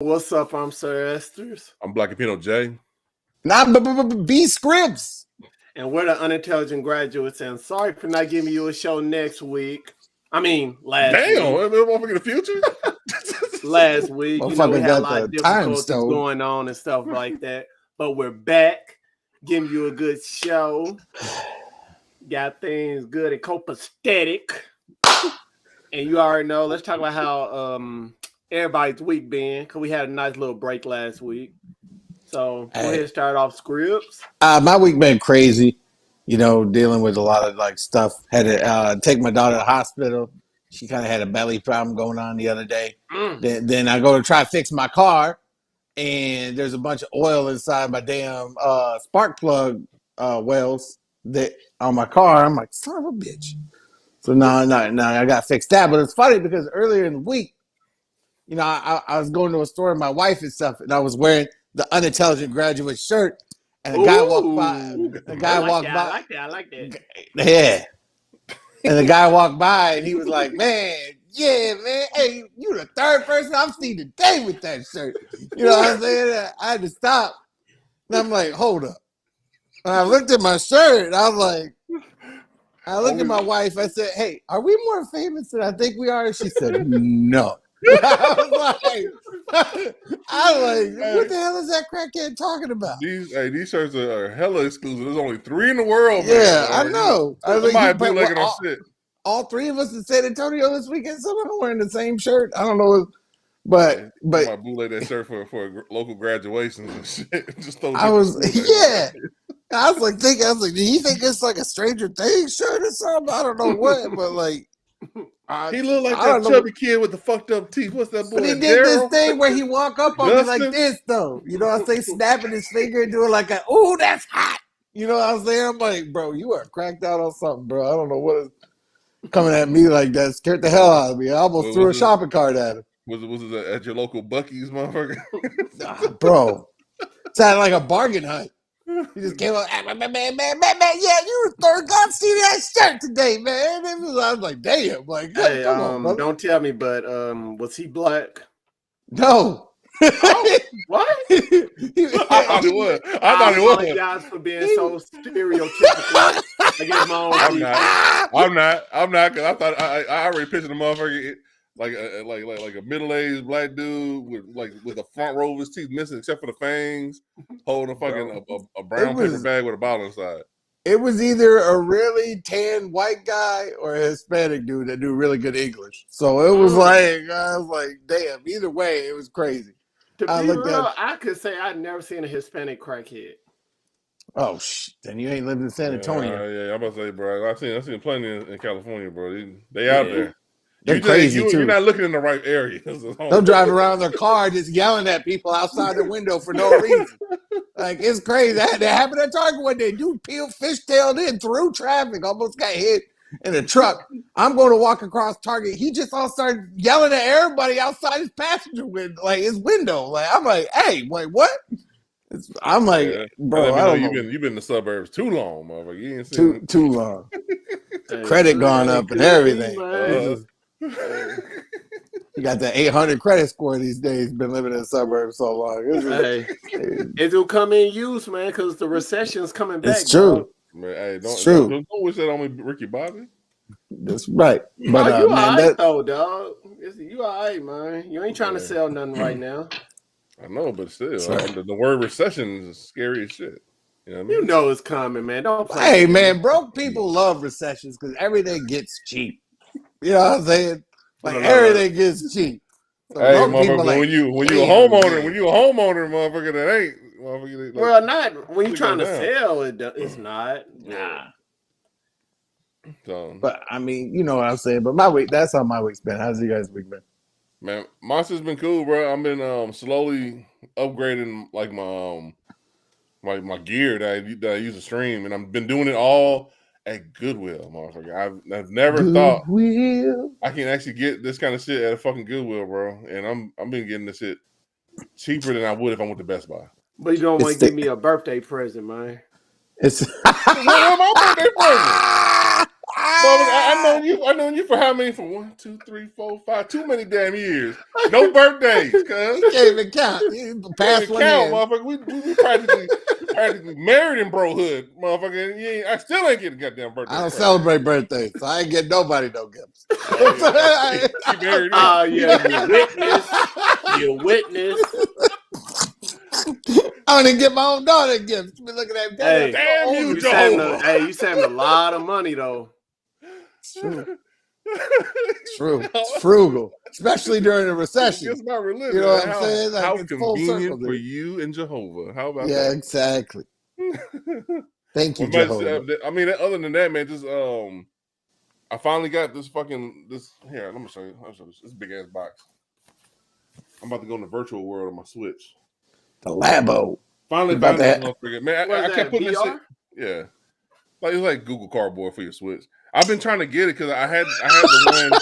What's up? I'm Sir Esters. I'm Black and Pinot J. Not B Scripps. And we're the Unintelligent Graduates. And sorry for not giving you a show next week. I mean, last Damn, week. motherfucker in the future? Last week. You know, we had a lot of difficulties stone. going on and stuff like that. But we're back, giving you a good show. Got things good and copacetic. And you already know, let's talk about how everybody's week been, because we had a nice little break last week. So go ahead and start off Scripps. My week been crazy, dealing with a lot of like stuff. Had to take my daughter to the hospital. She kind of had a belly problem going on the other day. Then I go to try to fix my car, and there's a bunch of oil inside my damn spark plug wells that on my car. I'm like, son of a bitch. So no, I got to fix that. But it's funny because earlier in the week, I was going to a store with my wife and stuff, and I was wearing the Unintelligent Graduate shirt, and a guy walked by. I like that. Yeah. And the guy walked by, and he was like, man, hey, you the third person I've seen today with that shirt. You know what I'm saying? I had to stop. And I'm like, hold up. And I looked at my shirt, and I was like, I looked at my wife, I said, hey, are we more famous than I think we are? And she said, no. I was like, what the hell is that crackhead talking about? These shirts are hella exclusive. There's only 3 in the world, man. Yeah, I know. Somebody bootlegging our shit. All 3 of us in San Antonio this weekend, some of them wearing the same shirt. I don't know, but I bootleg that shirt for local graduations and shit. Just I was like, do you think it's like a Stranger Things shirt or something? I don't know what, but like. He looked like that chubby kid with the fucked up teeth. What's that boy? But he did this thing where he walk up on me like this, though. You know what I'm saying? Snapping his finger and doing like ooh, that's hot. You know what I'm saying? I'm like, bro, you are cracked out on something, bro. I don't know what is coming at me like that. Scared the hell out of me. I almost threw a shopping cart at him. Was it at your local Buc-ee's, motherfucker? Bro, sounded like a bargain hunt. He just came up, man, yeah, you were third God see that shirt today, man. I was like, damn, like, hey, come on, brother. Don't tell me, but was he black? No. Oh, what? I thought it was. I apologize for being so stereotypical. I'm not, because I thought I already pictured the motherfucker like a middle-aged black dude with the front row of his teeth missing except for the fangs, holding a fucking a brown paper bag with a bottle inside. It was either a really tan white guy or a Hispanic dude that knew really good English. So it was like, I was like, damn, either way, it was crazy. To be real, I could say I'd never seen a Hispanic crackhead. Oh, then you ain't lived in San Antonio. Yeah, I'm about to say, bro, I've seen plenty in California, bro. They out there. They're crazy too. You're not looking in the right areas. They'll drive around their car just yelling at people outside the window for no reason. Like, it's crazy. That happened at Target one day. Dude fishtailed in through traffic, almost got hit in a truck. I'm going to walk across Target. He just all started yelling at everybody outside his passenger window, like his window. Like, I'm like, hey, wait, what? I'm like, bro, I don't know. You've been in the suburbs too long, motherfucker. You ain't seen too long. Credit gone up and everything. You got the 800 credit score these days. Been living in the suburbs so long. It'll come in use, man, because the recession's coming back. It's true. Man, hey, it's true. Don't wish that on me, Ricky Bobby. That's right. But you all right though, dog. You all right, man. You ain't trying to sell nothing right now. I know, but still, the word recession is scary as shit. You know what I mean? You know it's coming, man. Don't play. Hey, man, broke people love recessions because everything gets cheap. You know what I'm saying? Like everything gets cheap. So hey, motherfucker, like, when you a homeowner, motherfucker, that ain't. Motherfucker, well, not when you're trying to sell. It's not. Nah. So, but I mean, you know what I'm saying. But my week, that's how my week's been. How's you guys' week been? Man, my shit's been cool, bro. I've been slowly upgrading like my gear that I use to stream, and I've been doing it all at Goodwill, motherfucker. I've never thought I can actually get this kind of shit at a fucking Goodwill, bro. And I'm been getting this shit cheaper than I would if I went to Best Buy. But you don't want to give me a birthday present, man. It's my birthday present. I known you for how many? For 1, 2, 3, 4, 5. Too many damn years. No birthdays, cuz. You can't even count. You pass one count, in. motherfucker. We practically married in brohood, motherfucker. I still ain't getting a goddamn birthday. I don't celebrate birthdays, so I ain't get nobody no gifts. She married me. Oh yeah, you witness. I don't even get my own daughter gifts. She been looking at me. Hey, damn you, you Jehovah. you saving a lot of money though. It's true. It's true. It's frugal, especially during a recession. It's my religion. You know what I'm saying? How Like, it's full convenient circle, for dude. you and Jehovah. How about Yeah, that? exactly. Thank you, Well, Jehovah. I mean, other than that, man, just I finally got this here. Let me show you. This big ass box. I'm about to go in the virtual world on my Switch. The Labo. Finally About found this that. motherfucker. Man, I kept putting this shit. Yeah. Like it's like Google Cardboard for your Switch. I've been trying to get it because I had the one.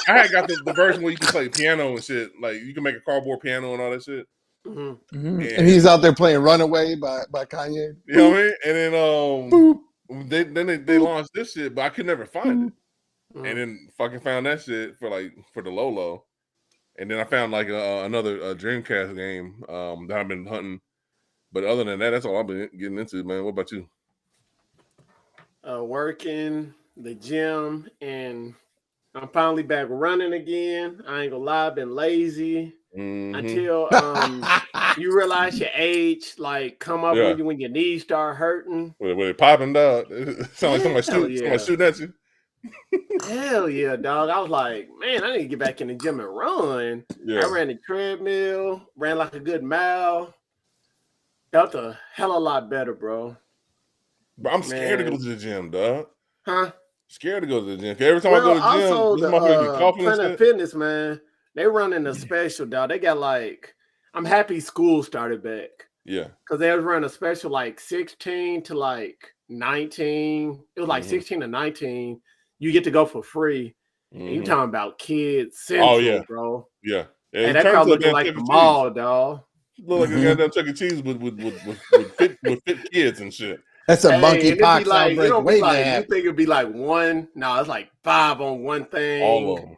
I had got the version where you can play piano and shit. Like you can make a cardboard piano and all that shit. Mm-hmm. Mm-hmm. And he's out there playing "Runaway" by Kanye. You know what I mean? And then they launched this shit, but I could never find it. Mm-hmm. And then fucking found that shit for the Lolo. And then I found like another Dreamcast game that I've been hunting. But other than that, that's all I've been getting into, man. What about you? Working, the gym, and I'm finally back running again. I ain't gonna lie, I've been lazy until you realize your age, like come up when your knees start hurting. When it popping, dog. It sounds like somebody shooting at you. Hell yeah, dog. I was like, man, I need to get back in the gym and run. Yeah. I ran the treadmill, ran like a good mile. Felt a hell of a lot better, bro. But I'm scared to go to the gym, dog. Huh? Scared to go to the gym. Every time I go to the gym, this motherfucker be coughing and shit. Planet Fitness, man, they running a special, dog. They got like, I'm happy school started back. Yeah. Because they was running a special like 16 to like 19. It was like 16 to 19. You get to go for free. And you talking about kids central, bro. Yeah. And that crowd looking like the mall, dog. Look like a goddamn Chuck E. Cheese with fit kids and shit. That's a monkeypox outbreak waiting to happen. You think it'd be like one? No, it's like 5 on one thing. All of them.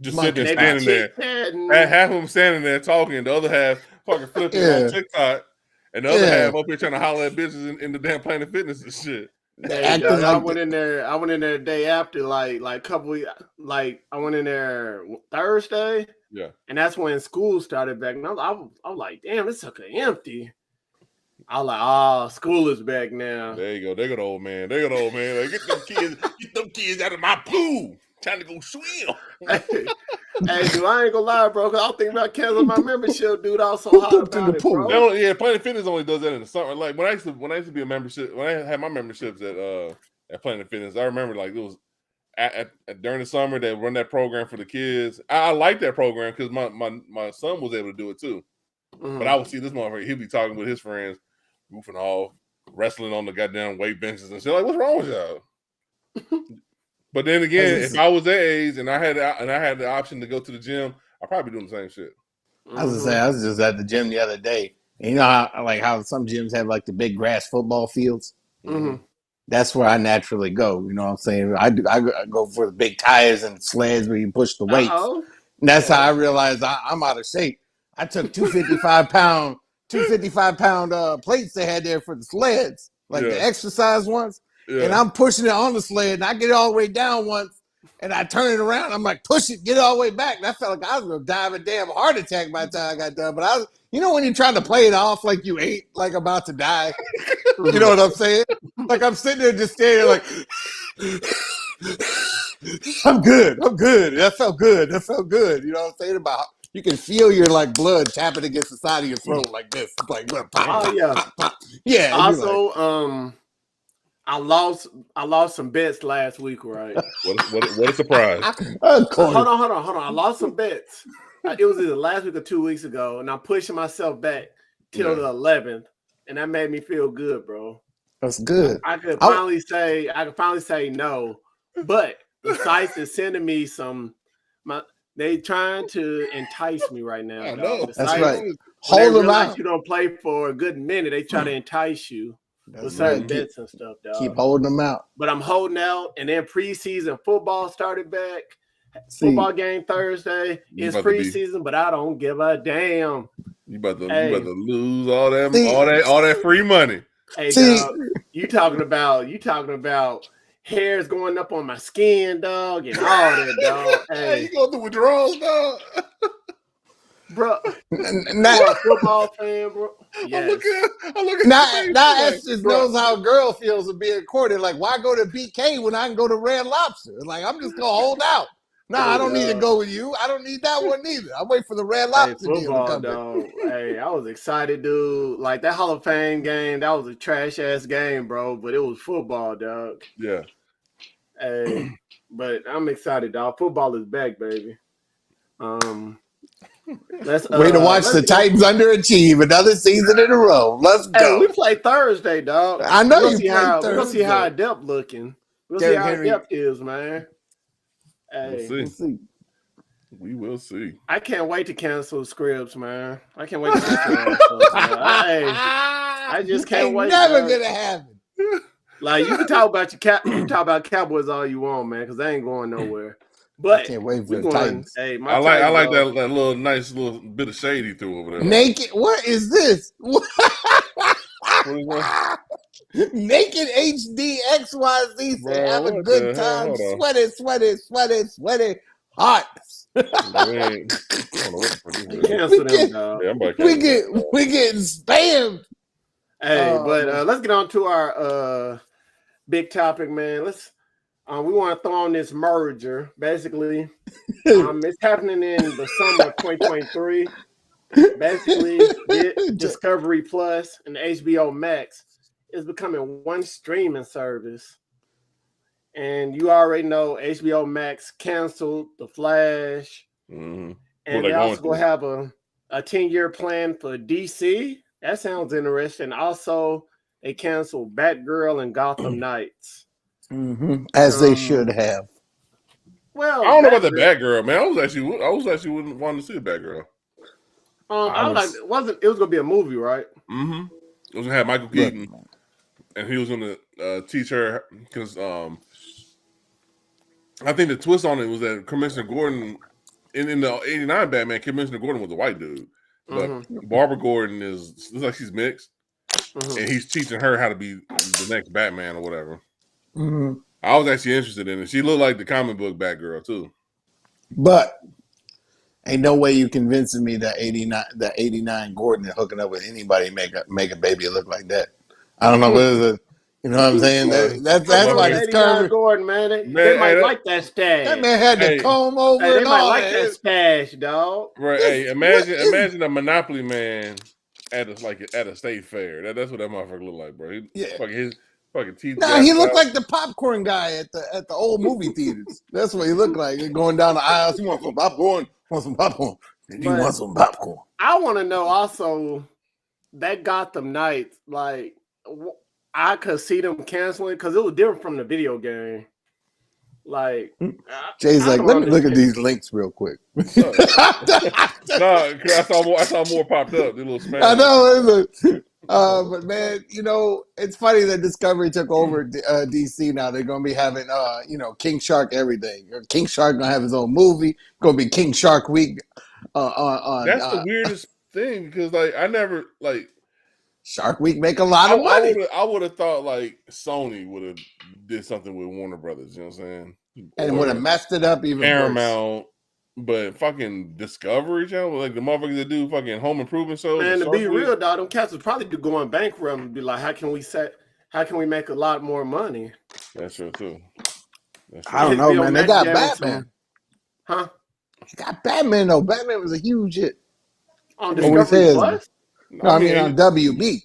Just sitting there standing there. Half of them standing there talking, the other half fucking flipping on TikTok, and the other half up here trying to holler at bitches in the damn Planet Fitness and shit. I went in there the day after, like couple weeks, like I went in there Thursday. Yeah. And that's when school started back. And I was like, damn, this sucker empty. I was like, school is back now. There you go. There go the old man. Like, get them kids out of my pool. Time to go swim. Hey, dude, I ain't gonna lie, bro. Cause I was thinking about canceling my membership, dude. I was so hot about it, bro. Planet Fitness only does that in the summer. Like when I used to be a membership, when I had my memberships at Planet Fitness, I remember like it was during the summer they run that program for the kids. I like that program because my son was able to do it too. Mm-hmm. But I would see this motherfucker. He'd be talking with his friends, goofing off, wrestling on the goddamn weight benches and shit. Like, what's wrong with y'all? But then again, if I was that age and I had the option to go to the gym, I'd probably be doing the same shit. I was gonna say, I was just at the gym the other day. And you know how some gyms have like the big grass football fields? Mm-hmm. That's where I naturally go. You know what I'm saying? I go for the big tires and sleds where you push the weights. And that's how I realized I'm out of shape. I took 255 pound plates they had there for the sleds, like the exercise ones. Yeah. And I'm pushing it on the sled, and I get it all the way down once, and I turn it around. I'm like, push it, get it all the way back. And I felt like I was going to die of a damn heart attack by the time I got done. But I was, when you're trying to play it off like you ain't like about to die, you know what I'm saying? Like I'm sitting there just standing like, I'm good. That felt good. You know what I'm saying? You can feel your like blood tapping against the side of your throat like this. Like, pop, pop, pop. Yeah. Also, I lost some bets last week, right? What a surprise! Hold on. I lost some bets. It was either last week or 2 weeks ago, and I'm pushing myself back till the 11th, and that made me feel good, bro. That's good. I could finally say no, but the sites is sending me they trying to entice me right now. That's right. Hold them out. You don't play for a good minute. They try to entice you. That's with certain right. bets and stuff, dog. Keep holding them out. But I'm holding out, and then preseason football started back. See, Football game Thursday. You It's about to be- preseason, but I don't give a damn. You about to Hey. lose all that See- all that free money. Hey, See- dog, you talking about hairs going up on my skin, dog, and all that, dog. Hey, Hey, you going through withdrawals, dog? bro, now, for a football fan, bro. Yes. I'm looking now, at now like, Estes bro, knows how a girl feels of being courted. Like, why go to BK when I can go to Red Lobster? Like, I'm just gonna hold out. No, I don't need to go with you. I don't need that one either. I wait for the Red Hey, Lobster deal to football, come in. dog. Hey, I was excited, dude. Like that Hall of Fame game, that was a trash ass game, bro. But it was football, dog. yeah. Hey, but I'm excited, dog. Football is back, baby. Let's Way to watch the Titans underachieve another season in a row. Let's Hey, go. we play Thursday, dog. I know We're you see play how we're gonna see how our Thursday. depth looking. We'll see Derrick how our Henry. depth is, man. Hey, We'll We'll see. We will see. I can't wait to cancel Scribs, man. I can't wait to cancel that stuff, man. Hey, I just can't Ain't wait. never dog. gonna happen. Like you can talk about you can talk about Cowboys all you want, man, because they ain't going nowhere. I But can't wait for we the going. Titans. Hey, my I like Titans, that dog. little nice little bit of shade he threw over there. Naked. What is this? What is that? Naked HD XYZ say Bro, have a what good the hell? time. Hold on. Sweaty. Hot. I don't know what the fuck this is. Cancel them, get- dog. Yeah, I'm about to We cancel get that. we getting spammed. Hey, Oh, but man. let's get on to our big topic, man. Let's we want to throw on this merger. Basically, it's happening in the summer of 2023. Basically, Discovery Plus and HBO Max is becoming one streaming service. And you already know HBO Max canceled The Flash. Mm-hmm. And they also going to have a 10-year plan for DC. That sounds interesting. Also, they canceled Batgirl and Gotham Knights. Mm-hmm. As they should have. Well, I don't know about the Batgirl, man. I was actually wouldn't want to see the Batgirl. It was gonna be a movie, right? Mm-hmm. It was gonna have Michael Keaton, and he was gonna teach her because I think the twist on it was that Commissioner Gordon in the '89 Batman, Commissioner Gordon was a white dude, but Barbara Gordon looks like she's mixed, and he's teaching her how to be the next Batman or whatever. Mm-hmm. I was actually interested in it. She looked like the comic book Batgirl too. But ain't no way you convincing me that 89 Gordon is hooking up with anybody make a baby look like that. I don't know what is it. You know what I'm saying? That's why Discovery. Gordon, man. They might like that stash. That man had the comb over. They and might all like that stash, dog. Right? Hey, imagine a Monopoly man at a state fair. That's what that motherfucker look like, bro. His fucking teeth. Nah, he looked like the popcorn guy at the old movie theaters. That's what he looked like. Going down the aisles. You want some popcorn? Want some popcorn? You want some popcorn? I want to know also that Gotham Knights, like I could see them canceling because it was different from the video game. Like Jay's like, let me look at these links real quick. No, I saw more popped up. The little spam. I know. But man, you know, it's funny that Discovery took over DC now. They're gonna be having King Shark everything. King Shark gonna have his own movie. Gonna be King Shark Week. That's the weirdest thing because I never Shark Week make a lot of money. I would have thought like Sony would have did something with Warner Brothers. You know what I'm saying? And would have messed it up even Paramount. Worse. But fucking Discovery Channel, like the motherfuckers that do fucking home improvement shows. Man, to be real, dog, them cats would probably be going bankrupt and be like, how can we make a lot more money? That's true too. I don't know, man. They got Batman. Huh? They got Batman though. Batman was a huge hit. On Discovery Plus? No, I mean on WB.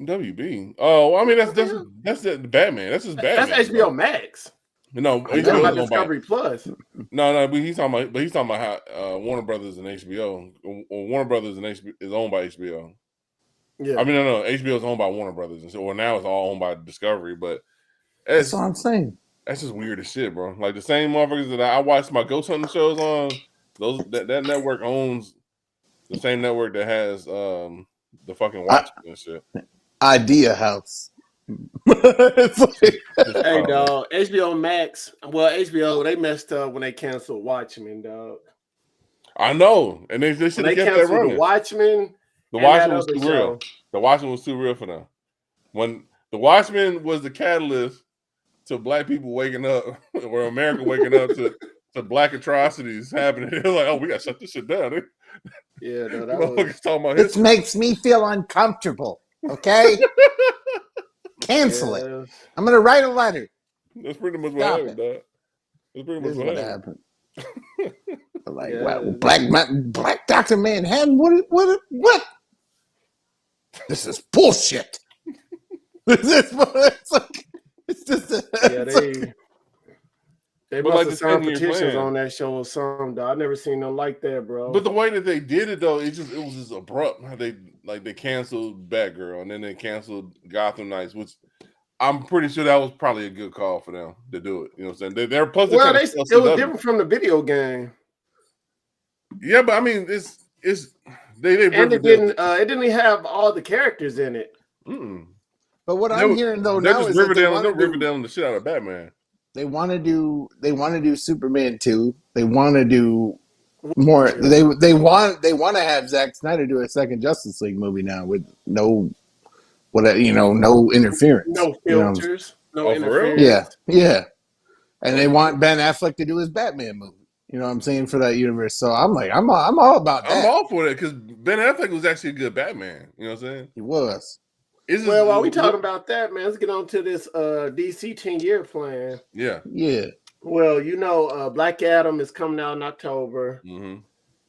WB. Oh, I mean that's the Batman. That's just Batman. That's HBO Max. No, he's talking about Discovery Plus. No, but he's talking about how Warner Brothers and HBO. Warner Brothers and HBO is owned by HBO. Yeah, I mean no, HBO is owned by Warner Brothers, and so now it's all owned by Discovery. But that's what I'm saying. That's just weird as shit, bro. Like the same motherfuckers that I watch my ghost hunting shows on. That network owns the same network that has the fucking Watchmen and shit. idea house. It's like, Hey, dog. HBO Max. Well, HBO they messed up when they canceled Watchmen, dog. I know, and they should When have they kept that canceled running. The Watchmen. The And that Watchmen was other too show. real. The Watchmen was too real for them. When the Watchmen was the catalyst to black people waking up, or America waking up to black atrocities happening, they're like, "Oh, we got to shut this shit down." Yeah, no, that was. Motherfuckers talking about this history. makes me feel uncomfortable. Okay, cancel it. Yeah, I'm gonna write a letter. That's pretty much what Stop happened, dog. That's pretty much This is what what happened. happened. Like, Yeah. wow, black Dr. Manhattan. What? This is bullshit. It's just. yeah, they But must like have the signed thing you're petitions saying. on that show or something. Dog. I never seen them like that, bro. But the way that they did it though, it was just abrupt. How they canceled Batgirl and then they canceled Gotham Knights, which I'm pretty sure that was probably a good call for them to do it. You know what I'm saying? They're plus well, it was different from the video game. Yeah, but I mean, it's they And it didn't have all the characters in it. Mm-mm. But what I'm hearing though they're now just is that Riverdale the shit out of Batman. They want to do Superman 2. They want to do more. They want to have Zack Snyder do a second Justice League movie now with no interference, no filters, no interference. Yeah. And they want Ben Affleck to do his Batman movie. You know what I'm saying, for that universe. So I'm like, I'm all about that. I'm all for that because Ben Affleck was actually a good Batman. You know what I'm saying? He was. Well, while we talking about that, man, let's get on to this DC 10-year plan. Yeah. Well, Black Adam is coming out in October. Mm-hmm.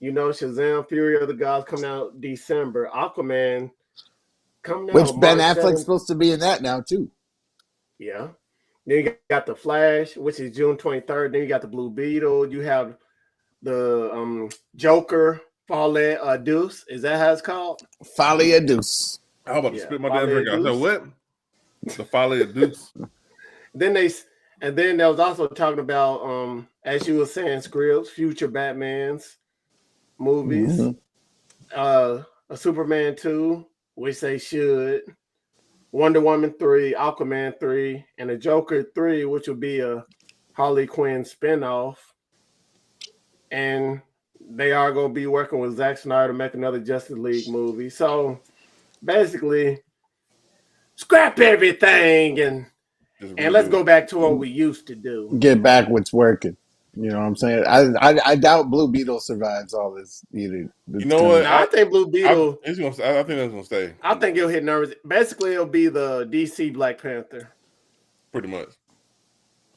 Shazam, Fury of the Gods coming out December. Aquaman coming out. Which Ben March Affleck's 7th. supposed to be in that now too. Yeah. Then you got the Flash, which is June 23rd. Then you got the Blue Beetle. You have the Joker, Folie Deuce. Is that how it's called? Folie Deuce. I was about to spit my damn drink out. So what? The Folie Deuce. Then they was also talking about, as you were saying, scripts, future Batman's movies, a Superman 2, which they should, Wonder Woman 3, Aquaman 3, and a Joker 3, which will be a Harley Quinn spinoff. And they are going to be working with Zack Snyder to make another Justice League movie. So basically, scrap everything and let's go back to what we used to do. Get back what's working. You know what I'm saying? I doubt Blue Beetle survives all this either. You know what? I think Blue Beetle. I think that's gonna stay. I think it'll hit nerves. Basically, it'll be the DC Black Panther. Pretty much.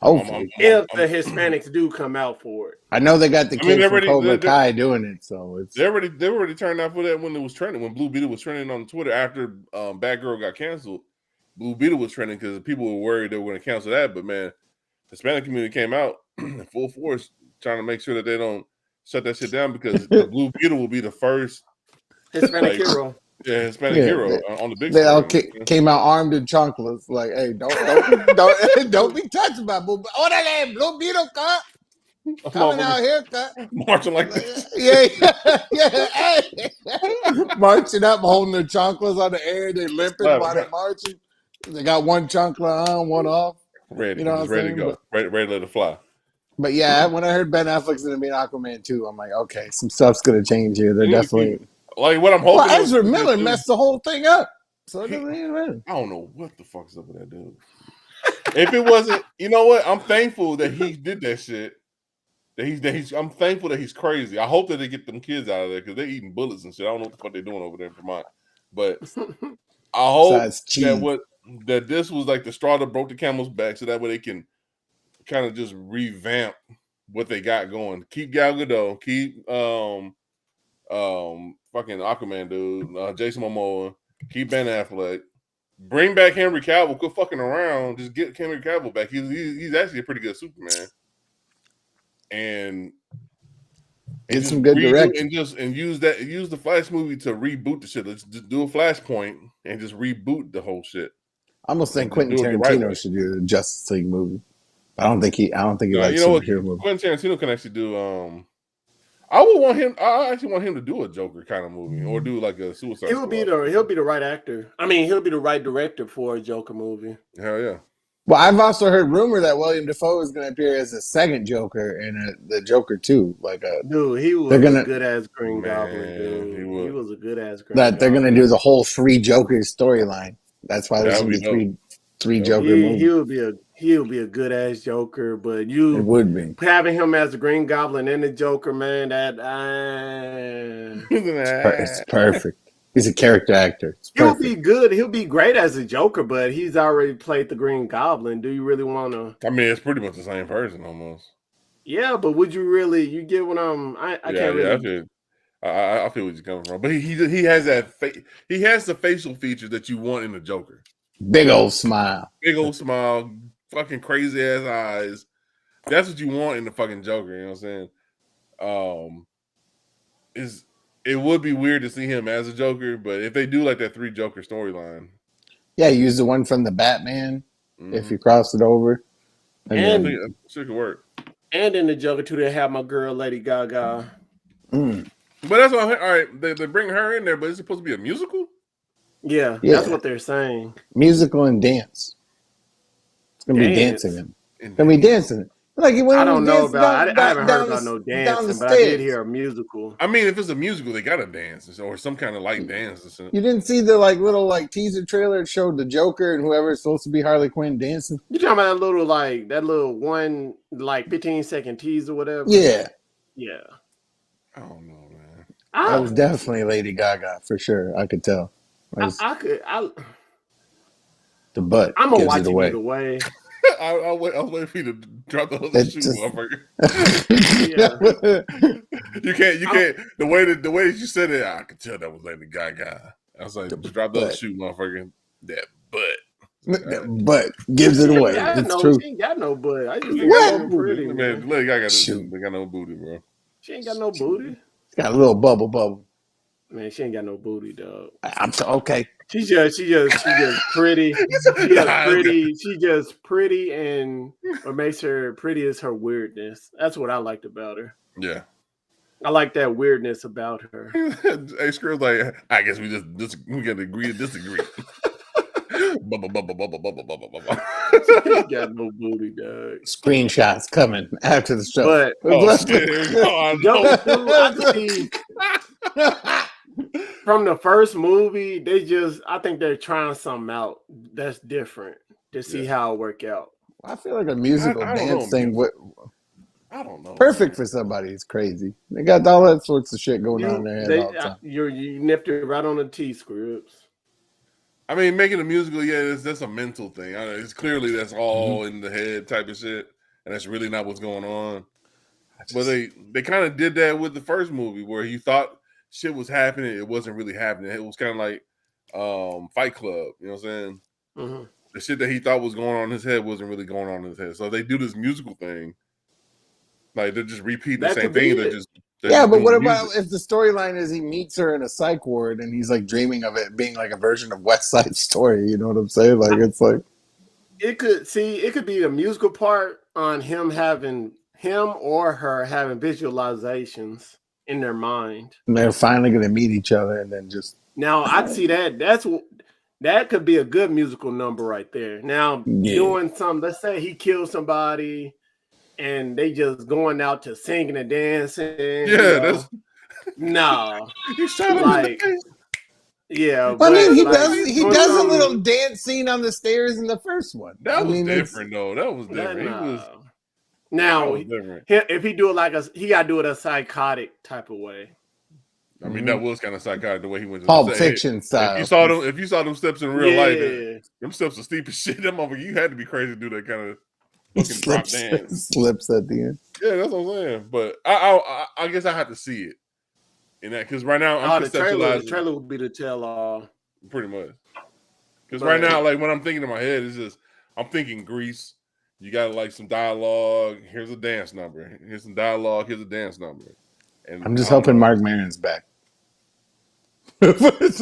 Hopefully, if the Hispanics do come out for it. I know they got the kid from Cobra Kai doing it, so it's they already turned out for that when it was trending. When Blue Beetle was trending on Twitter after Batgirl got canceled, Blue Beetle was trending because people were worried they were going to cancel that. But man, the Hispanic community came out in full force trying to make sure that they don't shut that shit down because the Blue Beetle will be the first Hispanic hero. Yeah, Hispanic hero on the big. They all came out armed in chocolates, like, "Hey, don't be touched by Blue. Oh, that ain't Blue Beetle, cut. Coming out here, cut. Marching like this. Yeah. Hey. Marching up, holding their chocolates on the air. They limping while they're marching. They got one chocolate on, one off. Ready, you know what I'm ready saying? to go. Ready to let it fly. But yeah, when I heard Ben Affleck's going to be in Aquaman 2, I'm like, okay, some stuff's going to change here. They're definitely. Like what I'm hoping. Well, Ezra Miller messed the whole thing up. So it doesn't even matter. I don't know what the fuck's up with that dude. If it wasn't, you know what? I'm thankful that he did that shit. I'm thankful that he's crazy. I hope that they get them kids out of there because they're eating bullets and shit. I don't know what the fuck they're doing over there in Vermont. But I hope that this was like the straw that broke the camel's back, so that way they can kind of just revamp what they got going. Keep Gal Gadot, keep fucking Aquaman dude, Jason Momoa, keep Ben Affleck, bring back Henry Cavill. Quit fucking around. Just get Henry Cavill back. He's actually a pretty good Superman. And get some good direction and use the Flash movie to reboot the shit. Let's just do a Flashpoint and just reboot the whole shit. I almost think Quentin Tarantino should do a Justice League movie. I don't think he likes superhero movies. Quentin Tarantino can actually do. I would want him. I actually want him to do a Joker kind of movie, or do like a Suicide He'll be Squad. he'll be the right actor. I mean, he'll be the right director for a Joker movie. Hell yeah. Well, I've also heard rumor that William Dafoe is going to appear as a second Joker in the Joker 2. Dude, he was a good ass Green Goblin, dude. He was a good ass Green Goblin. They're going to do the whole 3 Jokers storyline. That's why there's going to be three Joker movies. He'll be a good ass Joker, but it would be having him as a Green Goblin and the Joker, man. It's perfect. He's a character actor. He'll be good. He'll be great as a Joker, but he's already played the Green Goblin. Do you really want to? I mean, it's pretty much the same person almost. Yeah, but would you really? You get what I'm? I can't really. I feel where you're coming from, but he has that he has the facial features that you want in the Joker. Big old smile, fucking crazy ass eyes. That's what you want in the fucking Joker. You know what I'm saying? It would be weird to see him as a Joker, but if they do like that 3 Joker storyline, use the one from the Batman if you cross it over, and I think it should work. And in the Joker too, they have my girl Lady Gaga. But that's all right. They bring her in there, but it's supposed to be a musical. Yeah, that's what they're saying. Musical and dance. It's gonna be dancing. It's gonna be dancing. Like I don't know about. I haven't heard about no dancing, but I did hear a musical. I mean, if it's a musical, they gotta dance or some kind of light dance. You didn't see the little teaser trailer? It showed the Joker and whoever's supposed to be Harley Quinn dancing. You talking about that little one 15-second tease or whatever? Yeah. I don't know, man. That was definitely Lady Gaga for sure. I could tell. The butt. I'm gonna watch it either way. I was waiting for you to drop the other shoe, motherfucker. You can't. The way that you said it, I could tell that was Lady Gaga. I was like, just drop the other shoe, motherfucker. That butt. That butt gives it away. It's true. She ain't got no butt. I just think she's pretty. Man, Lady Gaga ain't got no booty, bro. She ain't got no booty. It's got a little bubble. Man, she ain't got no booty, dog. Okay. She's just pretty. She's just pretty, and what makes her pretty is her weirdness. That's what I liked about her. Yeah. I like that weirdness about her. Hey, Skrill's like, I guess we gotta agree to disagree. She ain't got no booty, dog. Screenshots coming after the show. But from the first movie, I think they're trying something out that's different to see how it work out. I feel like a musical dance thing I don't know. Perfect for somebody who's crazy. They got all that sorts of shit going on there all the time. You nipped it right on the T, Scripps. I mean, making a musical, that's a mental thing. It's clearly that's all in the head type of shit, and that's really not what's going on. But they kind of did that with the first movie, where you thought shit was happening, it wasn't really happening. It was kind of like Fight Club, you know what I'm saying? Mm-hmm. The shit that he thought was going on in his head wasn't really going on in his head. So they do this musical thing, like they're just repeating the same thing. But what about if the storyline is he meets her in a psych ward and he's like dreaming of it being like a version of West Side Story? You know what I'm saying? Like it's like it could be a musical part on him or her having visualizations in their mind. And they're finally going to meet each other and then just... Now, I'd see that. That could be a good musical number right there. Now, doing something, let's say he kills somebody and they just going out to singing and dancing. Yeah, no. You shot him in the face. Yeah. I mean, he does a little dance scene on the stairs in the first one. That was different, though. That was different. Now, if he do it he got to do it a psychotic type of way. I mean, that was kind of psychotic the way he went to Pulp Fiction style. If you saw them steps in real life, them steps are steep as shit. Them motherfucker, you had to be crazy to do that kind of fucking drop dance. Slips at the end. Yeah, that's what I'm saying. But I guess I have to see it in that because right now I'm conceptualizing. The trailer would be the tell all. Pretty much. Because right now, like when I'm thinking in my head, it's just I'm thinking Grease. You got like some dialogue. Here's a dance number. Here's some dialogue. Here's a dance number. And I'm just hoping Mark Maron's back. It's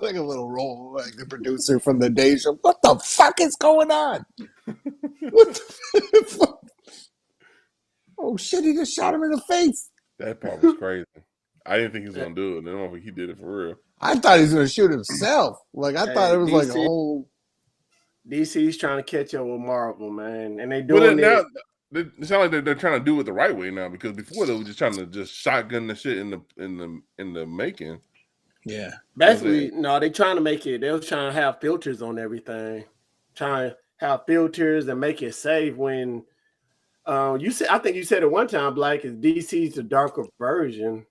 like a little role, like the producer from the Day Show. What the fuck is going on? What the fuck? Oh shit! He just shot him in the face. That part was crazy. I didn't think he was gonna do it. And I don't think he did it for real. I thought he was gonna shoot himself. Like I thought it was like a DC whole. DC's trying to catch up with Marvel, man, and they But doing now it. it sounds like they're trying to do it the right way now, because before they were just trying to just shotgun the shit in the making. Yeah. Basically, no, they trying to make it. They was trying to have filters on everything, trying to have filters and make it safe. When you said, I think you said at one time, Black is DC's the darker version.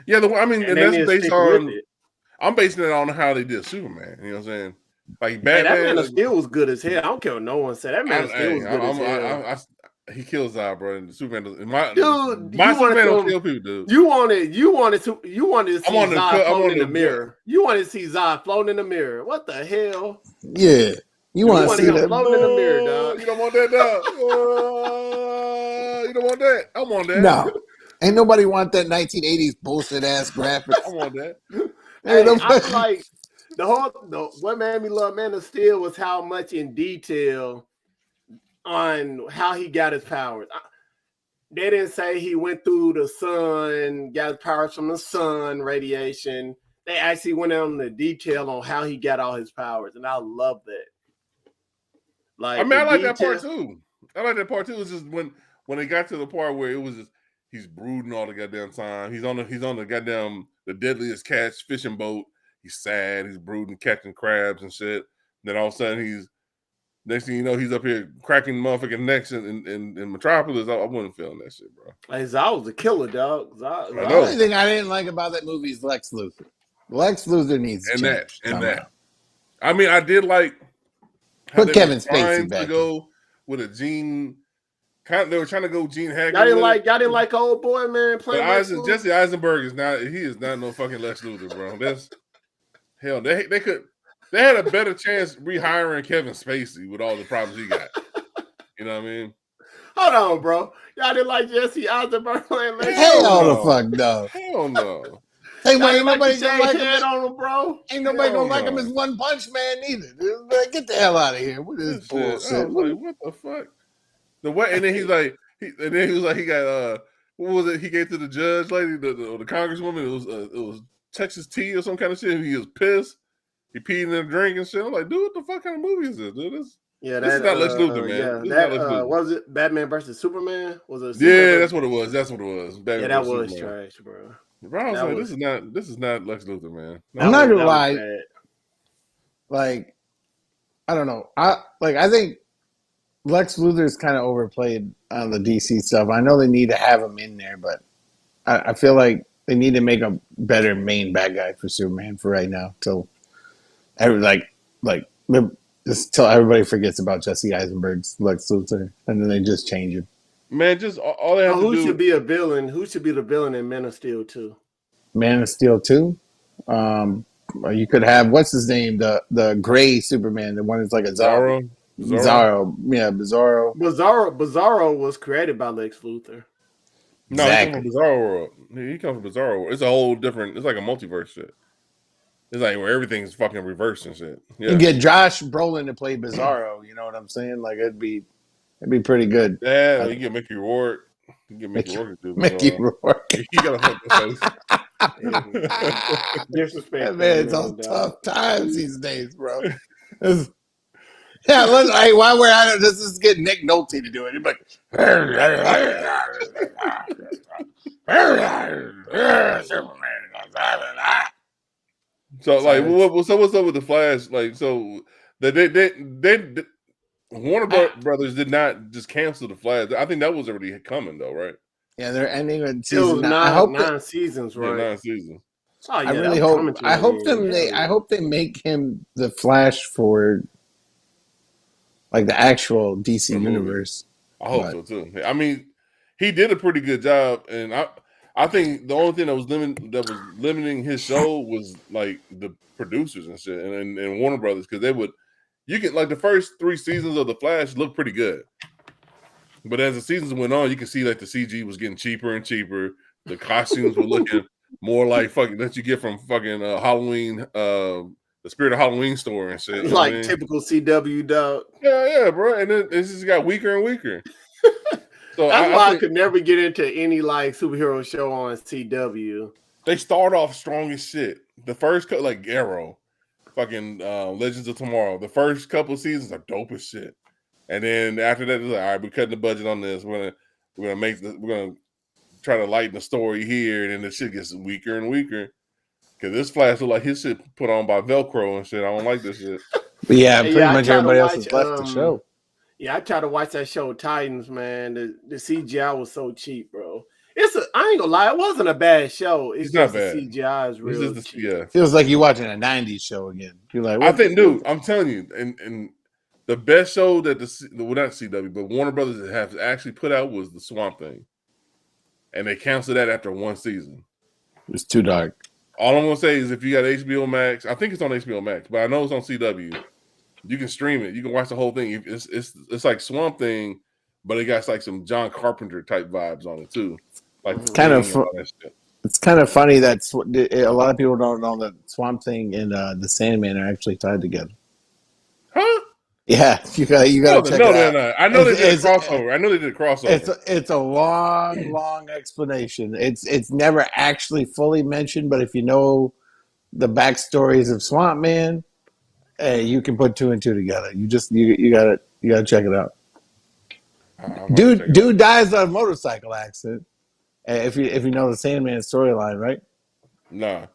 Yeah, and they that's need to based stick on. with it. I'm basing it on how they did Superman. You know what I'm saying? Like Hey, Batman, that Man of Steel was good as hell. I don't care what no one said. That Man of Steel was good as hell. He kills out, bro. And Superman doesn't. My Dude, Superman don't kill people, dude. You wanted to see Zod floating in the mirror. You wanted to see Zod floating in the mirror. What the hell? Yeah. You want to see that floating in the mirror, dog. You don't want that, dog. You don't want that. I want that. No. Ain't nobody want that 1980s bullshit ass graphics. I want that. Hey, I feel like what made me love Man of Steel was how much in detail on how he got his powers. They didn't say he went through the sun, got his powers from the sun radiation. They actually went on the detail on how he got all his powers, and I love that. Like, I mean, I like that part too. I like that part too. It's just when it got to the part where it was just he's brooding all the goddamn time. He's on the goddamn the deadliest catch fishing boat. He's sad. He's brooding, catching crabs and shit. Then all of a sudden next thing you know, he's up here cracking motherfucking necks in Metropolis. I wasn't feeling that shit, bro. Hey, Zod was a killer, dog. The only thing I didn't like about that movie is Lex Luthor. Lex Luthor needs to change. That. I mean, I did like how put Kevin Spacey back to go with a Gene. They were trying to go Gene Hackman. Y'all didn't like old boy, man. Jesse Eisenberg is not no fucking Lex Luthor, bro. That's hell. They had a better chance rehiring Kevin Spacey with all the problems he got. You know what I mean? Hold on, bro. Y'all didn't like Jesse Eisenberg playing Lex Luthor? Hell the fuck no. Hell no. Hey, man, ain't nobody gonna like him. On him, bro. Ain't nobody gonna like him as One Punch Man either. Dude. Get the hell out of here. What is this bullshit? I was like, what the fuck? And then he's like, he was like, he got what was it? He gave to the judge lady, the congresswoman. It was Texas tea or some kind of shit. He was pissed. He peed in a drink and shit. I'm like, dude, what the fuck kind of movie is this, dude? This is not Lex Luthor, man. Yeah, was it Batman versus Superman? Was it? Yeah, that's what it was. Batman yeah, that was Superman. Trash, bro. Bro, I was like, this is not Lex Luthor, man. I'm not gonna lie. Like, I don't know. I think Lex Luthor is kind of overplayed on the DC stuff. I know they need to have him in there, but I feel like they need to make a better main bad guy for Superman for right now. Till just till everybody forgets about Jesse Eisenberg's Lex Luthor, and then they just change him. Man, just all they have to do. Who should be a villain? Who should be the villain in Man of Steel 2? Man of Steel 2? You could have, what's his name? The gray Superman, the one that's like a Bizarro. Yeah, Bizarro. Bizarro was created by Lex Luthor. No, exactly. He comes from Bizarro World. He comes from Bizarro World. It's a whole different, it's like a multiverse shit. It's like where everything's fucking reversed and shit. Yeah. You get Josh Brolin to play Bizarro, you know what I'm saying? Like it'd be pretty good. Yeah, you get Mickey Rourke. You get Mickey Rourke to do Mickey Rourke. You gotta fuck this face. Disrespect. That man's on tough times these days, bro. Yeah, while we're at it, let's just get Nick Nolte to do it. He'd be like, so like, what's up with the Flash? Like, so they Warner Brothers did not just cancel the Flash. I think that was already coming though, right? Yeah, they're ending with season 9. Nine seasons, right? Yeah, 9 seasons. Oh, yeah, I really hope. I hope they make him the Flash for like the actual DC universe. I hope so too. I mean, he did a pretty good job, and I think the only thing that was limiting his show was like the producers and shit, and Warner Brothers, because you can like the first 3 seasons of the Flash look pretty good, but as the seasons went on, you can see like the CG was getting cheaper and cheaper. The costumes were looking more like fucking that you get from fucking Halloween, the Spirit of Halloween store and shit. Like typical CW dog. Yeah, bro. And then it just got weaker and weaker. So That's why I think could never get into any like superhero show on CW. they start off strong as shit. The first like Arrow, fucking Legends of Tomorrow. The first couple of seasons are dope as shit, and then after that, it's like, all right, we're cutting the budget on this. We're gonna try to lighten the story here, and then the shit gets weaker and weaker. Because this Flash look like his shit put on by Velcro and shit. I don't like this shit. But yeah, pretty I much try to everybody else watch, has left the show. Yeah, I tried to watch that show Titans, man. The CGI was so cheap, bro. I ain't gonna lie, it wasn't a bad show. It's just not bad. The CGI is real cheap. Yeah. Feels like you're watching a '90s show again. You're like, I think, dude, I'm telling you, and the best show that not CW, but Warner Brothers have actually put out was the Swamp Thing, and they canceled that after one season. It was too dark. All I'm gonna say is if you got HBO Max, I think it's on HBO Max, but I know it's on CW. You can stream it. You can watch the whole thing. It's like Swamp Thing, but it got like some John Carpenter type vibes on it too. Like it's kind of funny that a lot of people don't know that Swamp Thing and the Sandman are actually tied together. Huh? Yeah, you got to check it out. No. I know they did a crossover. It's a long explanation. It's never actually fully mentioned, but if you know the backstories of Swamp Man, you can put two and two together. You gotta check it out. Dude dies on a motorcycle accident. If you know the Sandman storyline, right? Nah.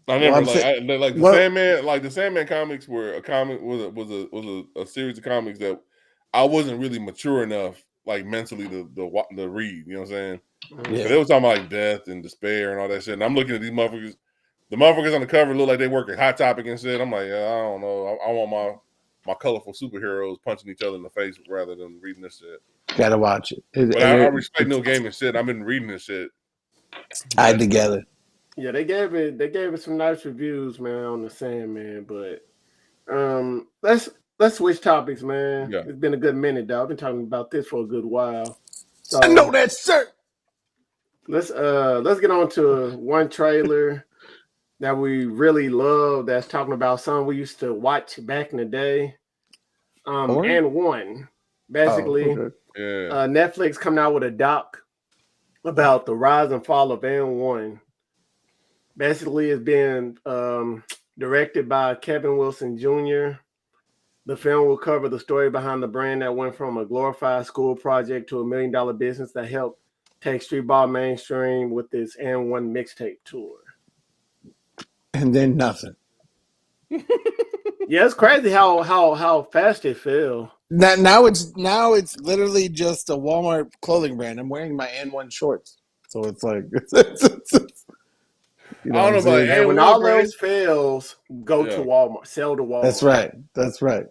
I never the Sandman comics were a comic was a series of comics that I wasn't really mature enough like mentally to read. You know what I'm saying? Yeah. They were talking about like death and despair and all that shit. And I'm looking at these motherfuckers. The motherfuckers on the cover look like they work at Hot Topic and shit. I'm like, I don't know. I want my colorful superheroes punching each other in the face rather than reading this shit. Gotta watch it. But I respect Neil Gaiman shit. I've been reading this shit. Tied together. Yeah, they gave it some nice reviews, man, on the Sandman. But let's switch topics, man. Yeah. It's been a good minute, dog. I've been talking about this for a good while. So I know that, sir. Let's get on to one trailer that we really love. That's talking about something we used to watch back in the day. And one basically, Netflix coming out with a doc about the rise and fall of N1. Basically, it's been directed by Kevin Wilson Jr. The film will cover the story behind the brand that went from a glorified school project to $1 million business that helped take streetball mainstream with this N1 mixtape tour. And then nothing. Yeah, it's crazy how fast it fell. Now it's literally just a Walmart clothing brand. I'm wearing my N1 shorts, so it's like you know I don't know. And when all those fails, go to Walmart, sell to Walmart. That's right.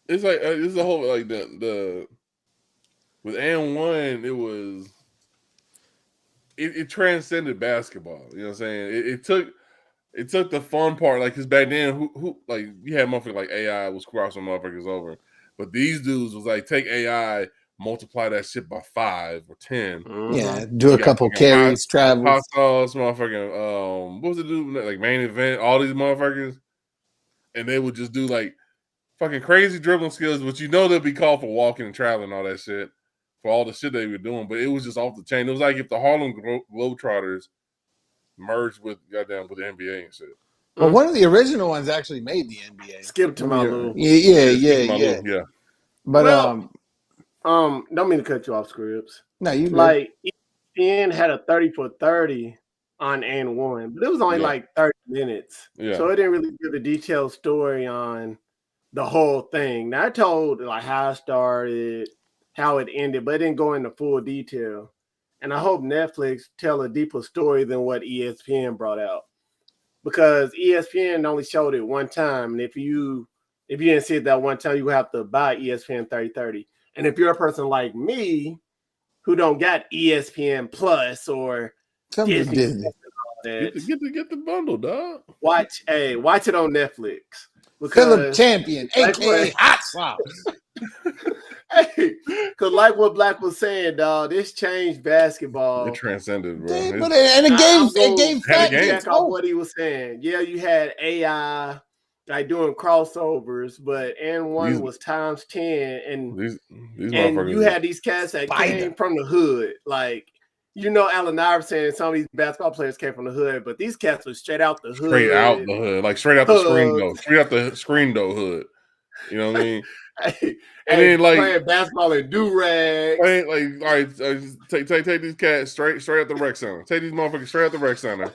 It's like this is a whole like the with N1. It transcended basketball. You know what I'm saying? It took the fun part, like, because back then, who like you had motherfuckers like AI was crossing motherfuckers over, but these dudes was like take AI, multiply that shit by 5 or 10. Yeah, do a couple carries, travels. Hot sauce, motherfucking what was the dude like main event? All these motherfuckers, and they would just do like fucking crazy dribbling skills, but you know they'll be called for walking and traveling and all that shit for all the shit they were doing. But it was just off the chain. It was like if the Harlem Globetrotters merged with the NBA and shit. Well, one of the original ones actually made the NBA. Skip to Malou. Yeah. But don't mean to cut you off, Scripps. No, you like ESPN had a 30 for 30 on N1, but it was only like 30 minutes. Yeah. So it didn't really give a detailed story on the whole thing. Now I told like how it started, how it ended, but it didn't go into full detail. And I hope Netflix tell a deeper story than what ESPN brought out, because ESPN only showed it one time, and if you didn't see it that one time, you have to buy ESPN 30/30. And if you're a person like me who don't got ESPN Plus or Disney. Get the bundle, dog. Watch it on Netflix. Philip Champion, aka Hot Sauce. Hey, because like what Black was saying, dog, this changed basketball. It transcended, bro. It gave facts. Check out what he was saying. Yeah, you had AI like doing crossovers, but N1 was times 10, and these you motherfuckers had these cats that came from the hood, like Allen Iverson. Some of these basketball players came from the hood, but these cats were straight out the hood, like straight out the screen door, hood. You know what I mean? and then like playing basketball in do-rags. All right, take these cats straight out the rec center. Take these motherfuckers straight out the rec center.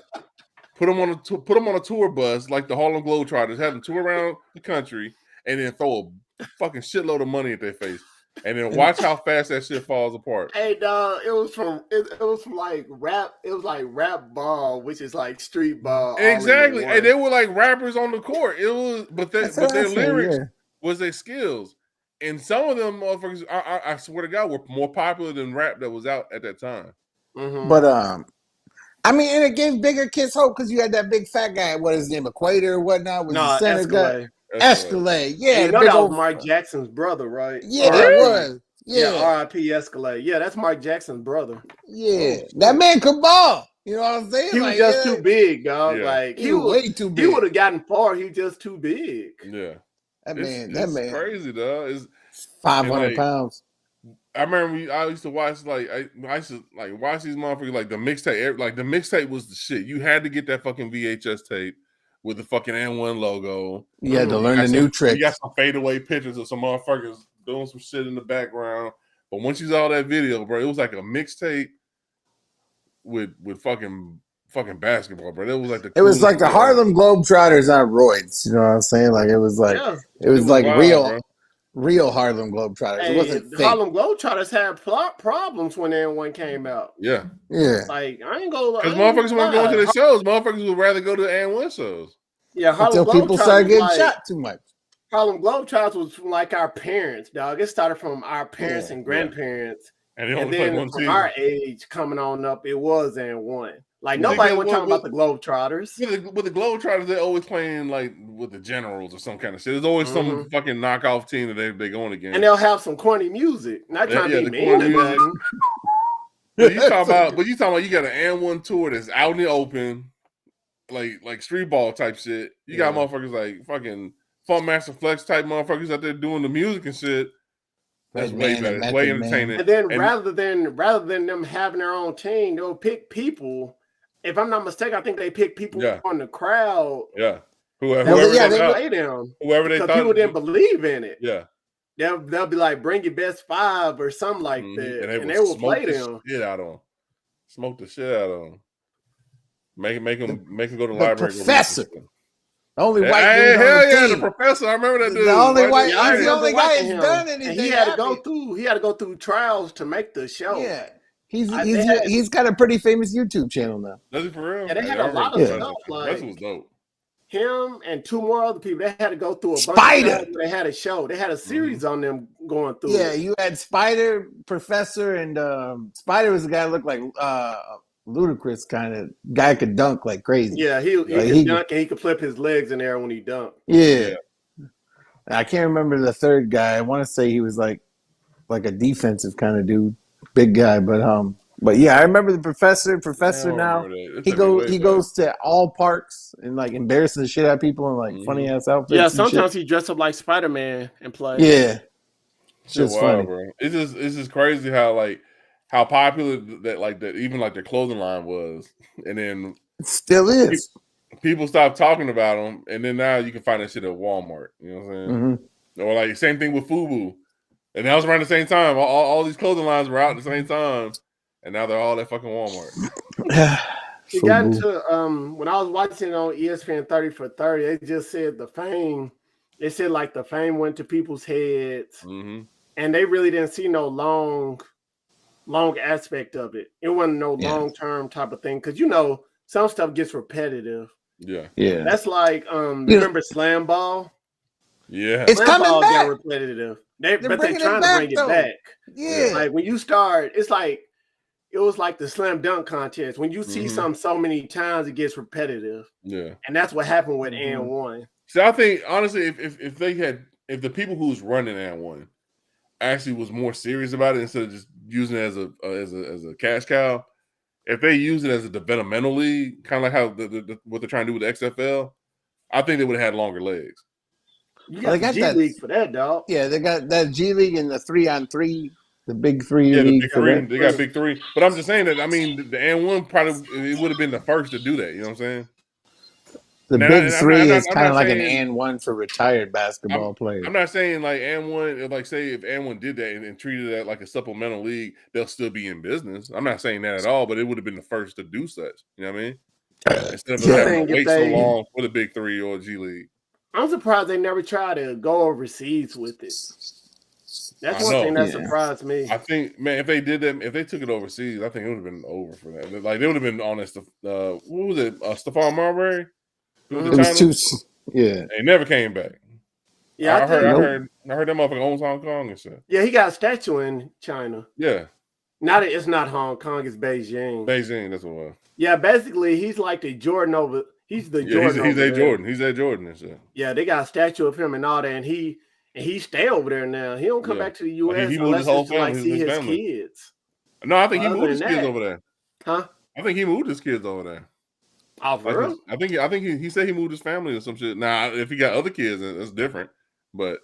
Put them on a tour bus like the Harlem Globetrotters, have them tour around the country, and then throw a fucking shitload of money at their face, and then watch how fast that shit falls apart. Hey dog, it was from like rap. It was like rap ball, which is like street ball. Exactly, and they were like rappers on the court. It was, but their lyrics was their skills, and some of them motherfuckers, I swear to God, were more popular than rap that was out at that time. Mm-hmm. But I mean, and it gave bigger kids hope because you had that big fat guy. What is his name? Equator or whatnot? Was the center guy? Escalade. Yeah, you know that was Mike Jackson's brother, right? Yeah, it was. Yeah, R.I.P. Escalade. Yeah, that's Mike Jackson's brother. Yeah, that man could ball. You know what I'm saying? He was just too big, dog. Yeah. Like he was way too big. He would have gotten far. He was just too big. Yeah, that man, crazy, dog. It's 500 pounds. I remember I used to watch I used to watch these motherfuckers like the mixtape. Like the mixtape was the shit. You had to get that fucking VHS tape with the fucking N1 logo. You had to learn the new tricks. You got some fadeaway pictures of some motherfuckers doing some shit in the background. But once you saw that video, bro, it was like a mixtape with fucking basketball, bro. It was like the Harlem Globetrotters on roids. You know what I'm saying? Like it was like wild, real Harlem Globetrotters. Hey, it wasn't fake. Harlem Globetrotters had problems when N1 came out. Yeah. Like I ain't gonna. Because motherfuckers weren't going to the shows. Motherfuckers would rather go to the N1 shows. Yeah, until people started getting shot too much. Harlem Globetrotters was like our parents, dog. It started from our parents and grandparents, and then from our age coming on up, it was N1. Like nobody was talking about the Globetrotters. With the Globetrotters, they're always playing like with the Generals or some kind of shit. There's always some fucking knockoff team that they're going against, and they'll have some corny music. Not trying to be mean or nothing. But you talking about you got an N1 tour that's out in the open, like street ball type shit. You got motherfuckers like fucking Funk Master Flex type motherfuckers out there doing the music and shit. That's way better. It's way entertaining. And then rather than them having their own team, they'll pick people. If I'm not mistaken, I think they pick people on the crowd. Yeah. Whoever they play them. Whoever they thought people didn't believe in it. Yeah. They'll be like, bring your best 5 or something like that. And they will play them. Smoke the shit out of them. Make them go to the library. Professor. The only white dude on the team. The professor. I remember that dude. The only white. He's the only guy who's done anything. And he had to go through trials to make the show. Yeah. He's got a pretty famous YouTube channel now. Does he for real? Yeah, they had a lot of stuff. Like was dope. Him and 2 more other people. They had to go through a Spider. bunch of they had a show. They had a series on them going through. Yeah, you had Spider, Professor, and Spider was the guy that looked like Ludacris kind of guy, could dunk like crazy. Yeah, he could dunk and he could flip his legs in there when he dunked. Yeah. I can't remember the third guy. I want to say he was like a defensive kind of dude, big guy, but yeah, I remember the professor. Professor now he goes to all parks and like embarrassing the shit out of people in like funny ass outfits. Yeah, sometimes he dressed up like Spider-Man and play. Yeah, it's just funny, bro. It's just crazy how popular that even like their clothing line was, and then it still is. People stopped talking about them, and then now you can find that shit at Walmart. You know what I'm saying? Mm-hmm. Or like same thing with FUBU, and that was around the same time. All these clothing lines were out at the same time, and now they're all at fucking Walmart. It got into when I was watching on ESPN 30 for 30, they just said the fame. They said like the fame went to people's heads, and they really didn't see no long aspect of it. It wasn't no long-term type of thing because some stuff gets repetitive. Yeah. That's like remember Slam Ball? Yeah, it's coming back. Got repetitive. They're trying to bring it back. Yeah, like when you start, it's like it was like the slam dunk contest. When you see something so many times, it gets repetitive. Yeah, and that's what happened with N1. So I think honestly, if the people who was running N1 actually was more serious about it instead of just using it as a cash cow, if they use it as a developmental league, kind of like how what they're trying to do with the XFL, I think they would have had longer legs. You Well, got they got G that- League for that, dog. Yeah, they got that G League and the 3-on-3, the big 3 Yeah, the league big for three. that. They got big three. But I'm just saying that. I mean, the and one probably it would have been the first to do that. You know what I'm saying? The Now, big I'm not, 3 I'm is not, I'm kind of not like saying, an and one for retired basketball players. I'm not saying like and one, like say if and one did that and treated that like a supplemental league, they'll still be in business. I'm not saying that at all, but it would have been the first to do such. You know what I mean? Instead of us Yeah. having think to if wait so they- long for the big three or G League. I'm surprised they never tried to go overseas with it. That's I one know. thing that Yeah. surprised me. I think, man, if they did that, if they took it overseas, I think it would have been over for that. Like they would have been on that stuff. What was it? Stephon Marbury? Who was It the was China? too. Yeah. They never came back. Yeah, I heard Nope. that motherfucker owns Hong Kong and shit. Yeah, he got a statue in China. Yeah, Not it's not Hong Kong, it's Beijing. Beijing. That's what it was. Yeah, basically he's like the Jordan over. He's the Yeah, Jordan. he's over a there. Jordan. He's a Jordan and shit. Yeah, they got a statue of him and all that, and he stay over there now. He don't come Yeah. back to the Like, U.S. he moved unless his whole it's to, like family, see his his family. kids. No, I think he Other moved his than kids that- over there. Huh? I think he moved his kids over there. Oh, for real? I think he said he moved his family or some shit. Now, if he got other kids, that's different. But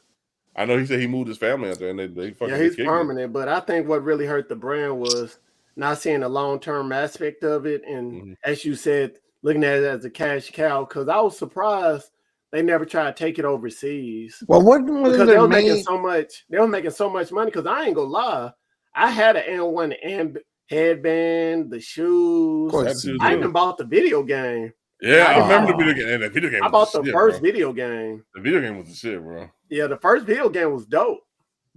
I know he said he moved his family out there, and they fucking Yeah, he's kicking him. permanent. But I think what really hurt the brand was not seeing the long-term aspect of it, and as you said, looking at it as a cash cow. Because I was surprised they never tried to take it overseas. Well, wasn't Because they were main... making so much. They were making so much money. Because I ain't gonna lie, I had an N1 headband, the shoes. Of course you I did. even bought the video game. Yeah, I remember Oh. the video game. And the video game. I bought the shit, first bro. video game. The video game was the shit, bro. Yeah, the first video game was dope.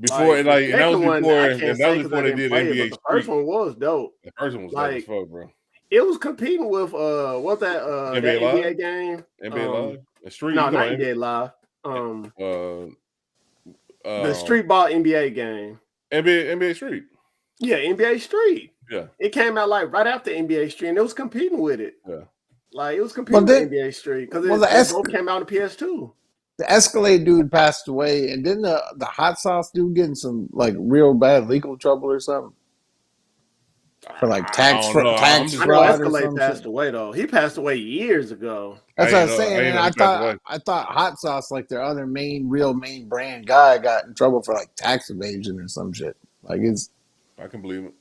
Before, the and that was second one, before, I and can't that say was 'cause before I they didn't did play it, NBA but the first Street. one was dope. The first one was dope as Like, fuck, bro. It was competing with what's that NBA that Live? NBA game? NBA Live, the Street. No, you not know, NBA Live. The street ball NBA game. NBA Street. Yeah, NBA Street. Yeah, It came out like right after NBA Street, and it was competing with it. yeah. Like it was competing then- with NBA Street because well, it the both came out on PS2. The Escalade dude passed away, and didn't the hot sauce dude get in some like real bad legal trouble or something for like tax I don't know. I'm tax just- I know fraud or Escalade some passed shit? away though. He passed away years ago. That's I what I ain't was know- saying. I ain't And know I he passed away. thought hot sauce, like their other real main brand guy, got in trouble for like tax evasion or some shit. Like it's I can believe it.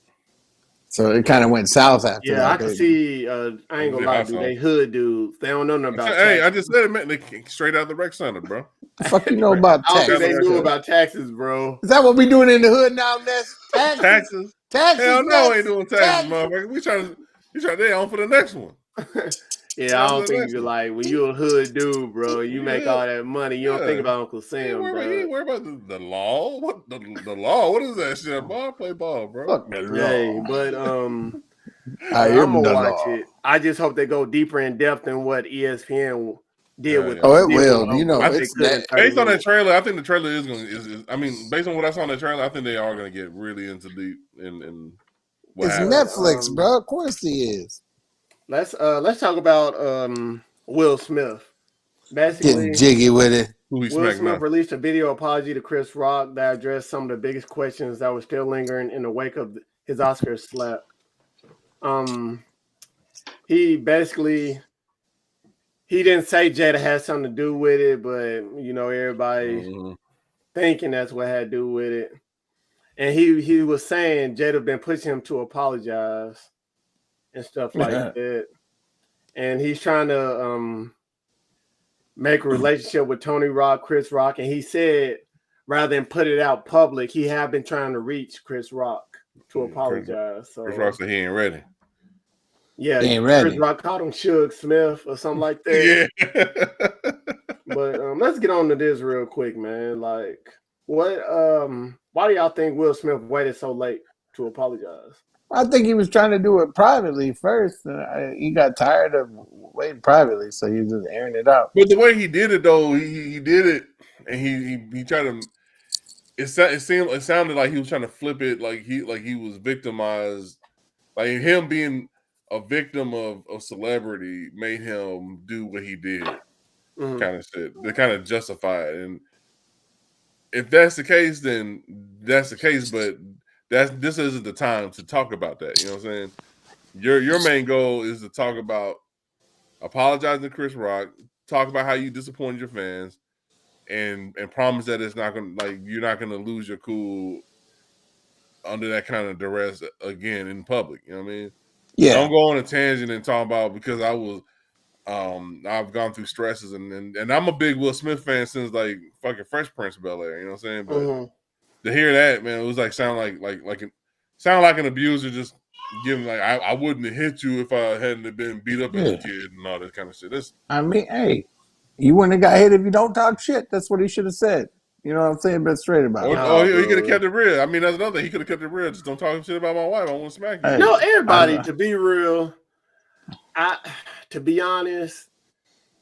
so it kind of went south after Yeah, that. I can see. I ain't gonna lie, dude. They hood dudes. They don't know nothing about. Hey, I taxes. just said it, man. They came straight out the rec center, bro. The fuck you know about I don't tax? think they knew about taxes, bro. Is that what we doing in the hood now, Ness? Taxes? Taxes? Taxes? Hell no, Ness? ain't doing taxes, motherfucker. We trying they on for the next one. Yeah, I don't think you're like when you're a hood dude, bro. You make all that money. You don't think about Uncle You Sam, ain't worry bro. about the law. What the law? What is that shit? Ball, play ball, bro. Fuck the law. Hey, but I I'm am gonna the watch law. it. I just hope they go deeper in depth than what ESPN did Yeah, with. yeah. Oh, it did will. with You know, what they it's could in that. 30 Based on that minutes. trailer, I think the trailer is I mean, based on what I saw in the trailer, I think they are gonna get really into deep in what It's happened. Netflix, bro. Of course he is. Let's talk about Will Smith. Basically, Getting jiggy with it. Who he Will smacked Smith now? released a video apology to Chris Rock that addressed some of the biggest questions that were still lingering in the wake of his Oscar slap. He basically didn't say Jada had something to do with it, but you know everybody thinking that's what had to do with it. And he was saying Jada been pushing him to apologize and stuff like that. And he's trying to make a relationship with Tony Rock, Chris Rock, and he said rather than put it out public, he have been trying to reach Chris Rock to apologize. So Chris Rock said he ain't ready. yeah, He ain't Chris ready. Rock caught him Suge Smith or something like that. Yeah. But let's get on to this real quick, man. Like, what? Why do y'all think Will Smith waited so late to apologize? I think he was trying to do it privately first. And he got tired of waiting privately, so he was just airing it out. But the way he did it, though, he did it, and he tried to. It sounded like he was trying to flip it, like he was victimized, like him being a victim of celebrity made him do what he did, kind of shit. To kind of justify it, and if that's the case, then that's the case. But this isn't the time to talk about that. You know what I'm saying? Your main goal is to talk about apologizing to Chris Rock, talk about how you disappointed your fans, and promise that it's not gonna you're not gonna lose your cool under that kind of duress again in public. You know what I mean? Yeah. Don't go on a tangent and talk about because I've gone through stresses and I'm a big Will Smith fan since like fucking Fresh Prince of Bel-Air. You know what I'm saying? But to hear that, man, it was like sound like an abuser just giving like I wouldn't have hit you if I hadn't been beat up as a kid and all that kind of shit. I mean, hey, you wouldn't have got hit if you don't talk shit. That's what he should have said. You know what I'm saying? But straight about it. He could have kept it real. I mean, that's another thing. He could have kept it real. Just don't talk shit about my wife. I want to smack you. Hey, no, everybody, to be real, to be honest,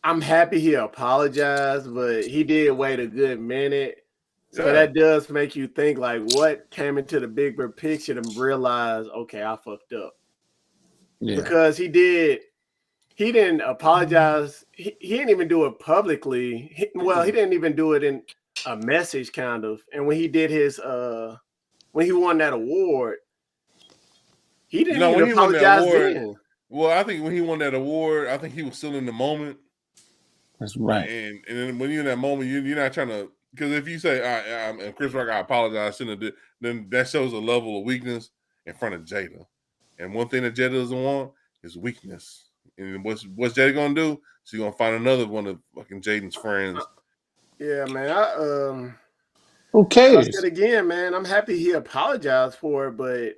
I'm happy he apologized, but he did wait a good minute. So that does make you think like what came into the bigger picture to realize, okay, I fucked up. Yeah. Because he didn't apologize. He didn't even do it publicly. He didn't even do it in a message kind of. And when he did his when he won that award, he didn't even apologize then. Well, I think when he won that award, I think he was still in the moment. That's right. And then when you're in that moment, you're not trying to, because if you say, and Chris Rock, I apologize, shouldn't have did, then that shows a level of weakness in front of Jada. And one thing that Jada doesn't want is weakness. And what's Jada gonna do? She's gonna find another one of fucking Jaden's friends. Yeah, man. Who cares? I said again, man. I'm happy he apologized for it, but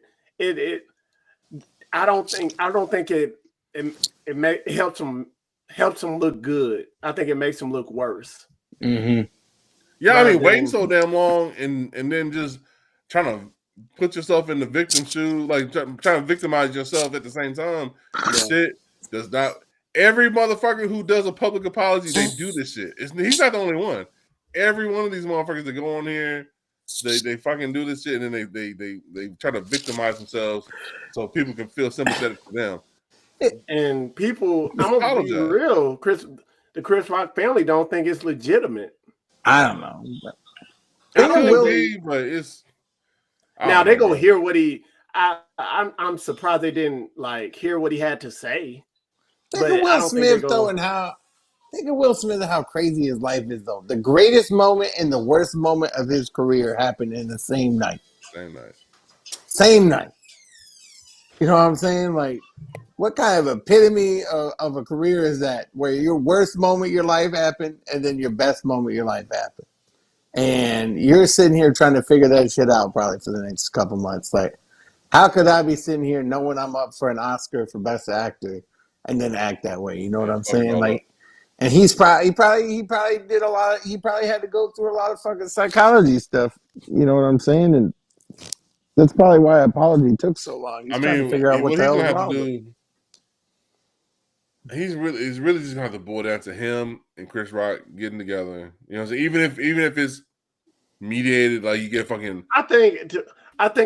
I don't think it helps him look good. I think it makes him look worse. Mm-hmm. Yeah, I mean, waiting so damn long and then just trying to put yourself in the victim shoe, like trying to victimize yourself at the same time. Shit does not. Every motherfucker who does a public apology, they do this shit. He's not the only one. Every one of these motherfuckers that go on here, they fucking do this shit, and then they try to victimize themselves so people can feel sympathetic to them. And people, I'm gonna be real, the Chris Rock family don't think it's legitimate. I don't know. But it's now they gonna hear what he. I'm surprised they didn't like hear what he had to say. Think of Will Smith though, and how crazy his life is though. The greatest moment and the worst moment of his career happened in the same night. Same night. You know what I'm saying? Like, what kind of epitome of a career is that? Where your worst moment of your life happened, and then your best moment of your life happened, and you're sitting here trying to figure that shit out probably for the next couple months. Like, how could I be sitting here knowing I'm up for an Oscar for Best Actor? And then act that way, you know what I'm saying? Like, and he probably did a lot. He probably had to go through a lot of fucking psychology stuff. You know what I'm saying? And that's probably why apology took so long. He's trying to figure out what the hell is wrong with him. He's really just gonna have to boil down to him and Chris Rock getting together. You know what I'm saying? Even if it's mediated, like you get fucking. I think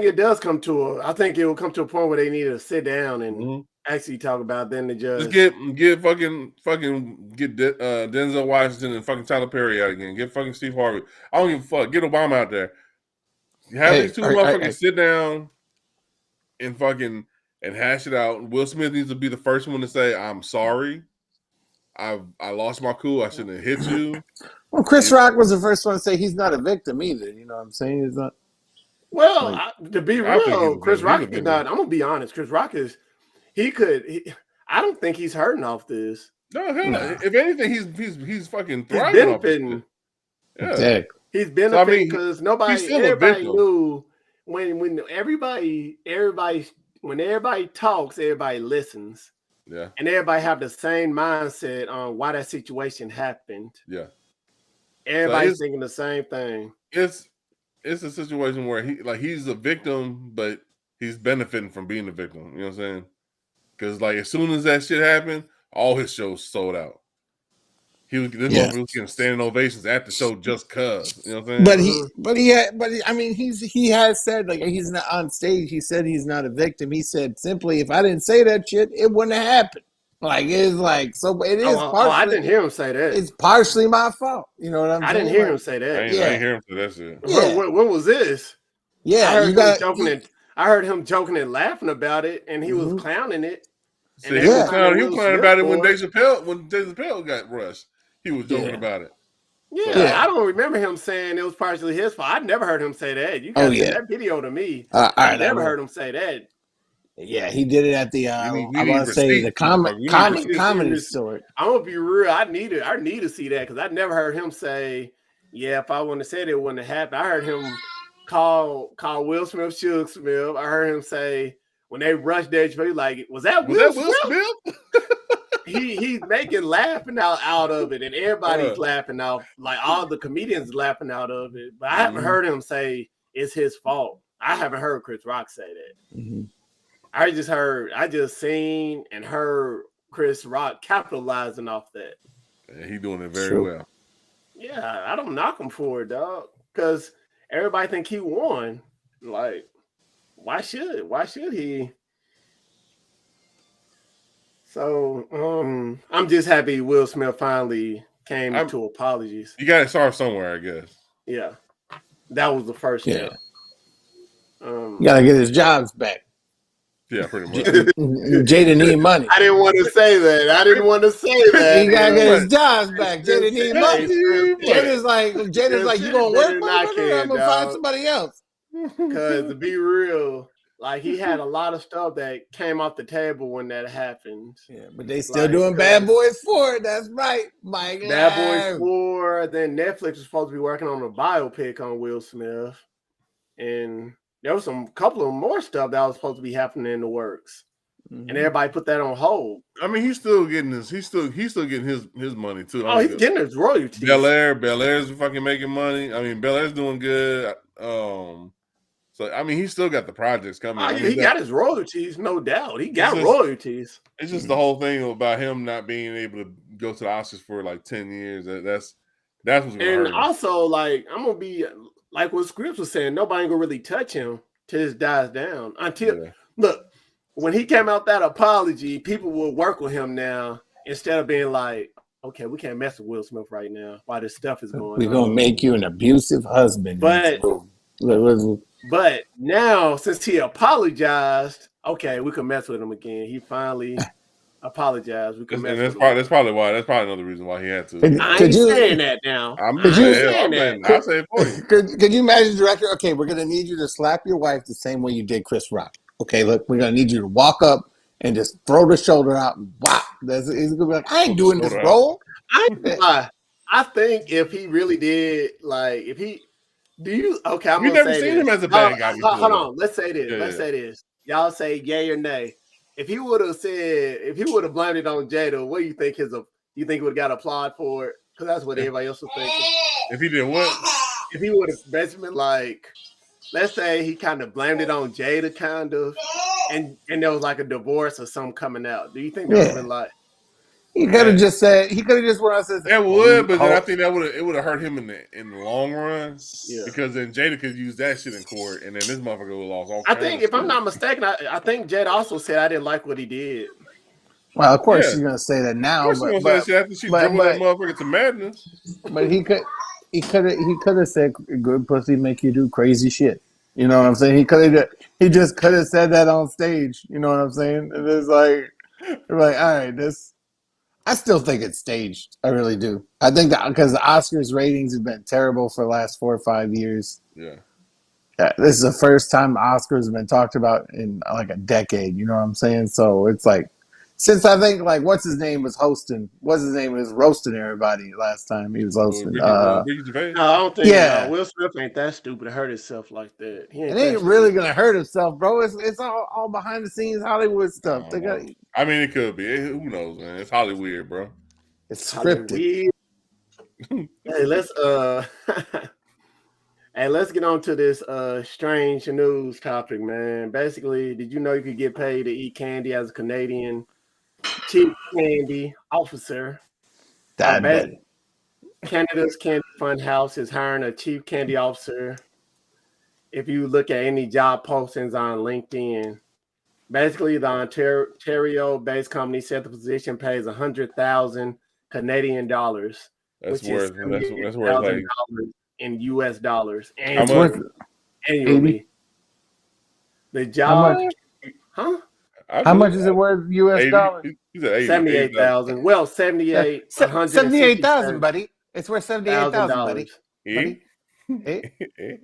it does come to I think it will come to a point where they need to sit down and actually talk about then the judge. Just get fucking Denzel Washington and fucking Tyler Perry out again. Get fucking Steve Harvey. I don't give a fuck. Get Obama out there. Have these two motherfuckers sit down and fucking and hash it out. Will Smith needs to be the first one to say, "I'm sorry. I lost my cool. I shouldn't have hit you." Well, Chris Rock was the first one to say he's not a victim either. You know what I'm saying? He's not. Well, to be real, Chris Rock is not. I'm gonna be honest. Chris Rock is. I don't think he's hurting off this. No, hell no. If anything, he's fucking thriving. He's benefiting. Yeah, he's benefiting because everybody knew when everybody talks, everybody listens. Yeah, and everybody have the same mindset on why that situation happened. Yeah, everybody's thinking the same thing. It's a situation where he's a victim, but he's benefiting from being a victim. You know what I'm saying? Because like as soon as that shit happened, all his shows sold out. He was getting standing ovations at the show just cause. You know what I'm saying? He has said like he's not on stage. He said he's not a victim. He said simply, if I didn't say that shit, it wouldn't have happened. Like it's like so. It is. I didn't hear him say that. It's partially my fault. You know what I'm saying? I didn't hear him say that. I didn't hear him say that shit. Yeah. What was this? Yeah, I heard him joking and laughing about it, and he was clowning it. See, he was clowning about it when Dave Chappelle got rushed. he was joking about it. Yeah, I don't remember him saying it was partially his fault. I never heard him say that. You guys send that video to me. I never heard him say that. Yeah, he did it at the we I need want to say the comedy store. I'm gonna be real. I need to see that because I never heard him say, "Yeah, if I wouldn't have said it, wouldn't have happened." I heard him call Will Smith Suge Smith. I heard him say when they rushed that, like, "Was that Will Smith?" He's making laughing out of it, and everybody's laughing out. Like all the comedians laughing out of it. But I haven't heard him say it's his fault. I haven't heard Chris Rock say that. Mm-hmm. I just seen and heard Chris Rock capitalizing off that. Yeah, he doing it very well. Yeah, I don't knock him for it, dog. Because everybody think he won. Like, why should he? So I'm just happy Will Smith finally came to apologies. You gotta start somewhere, I guess. Yeah. That was the first step. You gotta get his jobs back. Yeah, pretty much. Jada need money. I didn't want to say that. He gotta get his jobs back. Jada need money. Jada's like, you gonna work, motherfucker? I'm gonna find somebody else. Because to be real, like he had a lot of stuff that came off the table when that happened. Yeah, but they still doing Bad Boys 4. That's right, Mike. Bad Boys 4. Then Netflix was supposed to be working on a biopic on Will Smith, and there was couple of more stuff that was supposed to be happening in the works, and everybody put that on hold. I mean, he's still getting he's still getting his money too. Oh, he's getting his royalties. Bel Air's fucking making money. I mean, Bel Air's doing good. So I mean, he's still got the projects coming. I mean, he got his royalties, no doubt. He got royalties. It's just the whole thing about him not being able to go to the Oscars for like 10 years. That's what's going on. And also, like, I'm gonna be like what Scripps was saying. Nobody gonna really touch him till this dies down. Until look, when he came out that apology, people will work with him now instead of being like, okay, we can't mess with Will Smith right now while this stuff is going on. We're gonna make you an abusive husband. But now, since he apologized, okay, we can mess with him again. He finally apologized. We can mess with him. That's probably another reason why he had to. I ain't saying that now. I'm saying that. I'll say it for you. Could you imagine, director? Okay, we're gonna need you to slap your wife the same way you did Chris Rock. Okay, look, we're gonna need you to walk up and just throw the shoulder out and whop. He's gonna be like, I ain't doing this role. I think if he really did, like, if he. Okay, I'm We've never seen him as a bad guy before. Hold on, let's say this. Say this. Y'all say yay or nay. If he would have blamed it on Jada, what do you think you think he would have got applaud for it? Because that's what everybody else was thinking. If he did what? If he would have basically been like, let's say he kind of blamed it on Jada, kind of, and there was like a divorce or something coming out. Do you think that would have been like? He could have just said. He could have just went out and said. It would, but then I think that would have hurt him in the long run. Yeah. Because then Jada could use that shit in court, and then this motherfucker would have lost all. I think, if I'm not mistaken, I think Jada also said I didn't like what he did. Well, of course she's gonna say that now, but after she dribbled that motherfucker to madness. But he could have said, "Good pussy make you do crazy shit." You know what I'm saying? He just could have said that on stage. You know what I'm saying? And it's like, all right, this. I still think it's staged. I really do. I think that because the Oscars ratings have been terrible for the last 4 or 5 years. Yeah. This is the first time Oscars have been talked about in like a decade. You know what I'm saying? So it's like, since I think like what's his name was roasting everybody last time he was hosting. No, I don't think. Yeah, Will Smith ain't that stupid to hurt himself like that. It ain't really gonna hurt himself, bro. It's all behind the scenes Hollywood stuff. I mean, it could be. Who knows, man? It's Hollywood, bro. It's scripted. Hey, let's get on to this strange news topic, man. Basically, did you know you could get paid to eat candy as a Canadian chief candy officer? Canada's Candy Fund House is hiring a chief candy officer. If you look at any job postings on LinkedIn, basically the Ontario-based company said the position pays 100,000 Canadian dollars. That's worth like in US dollars annually. The job, How much is it worth US 80. dollars? He said 80. 78,000. Well, 78, 78,000, buddy. It's worth $78,000, buddy. $166,000. Buddy. Hey, hey,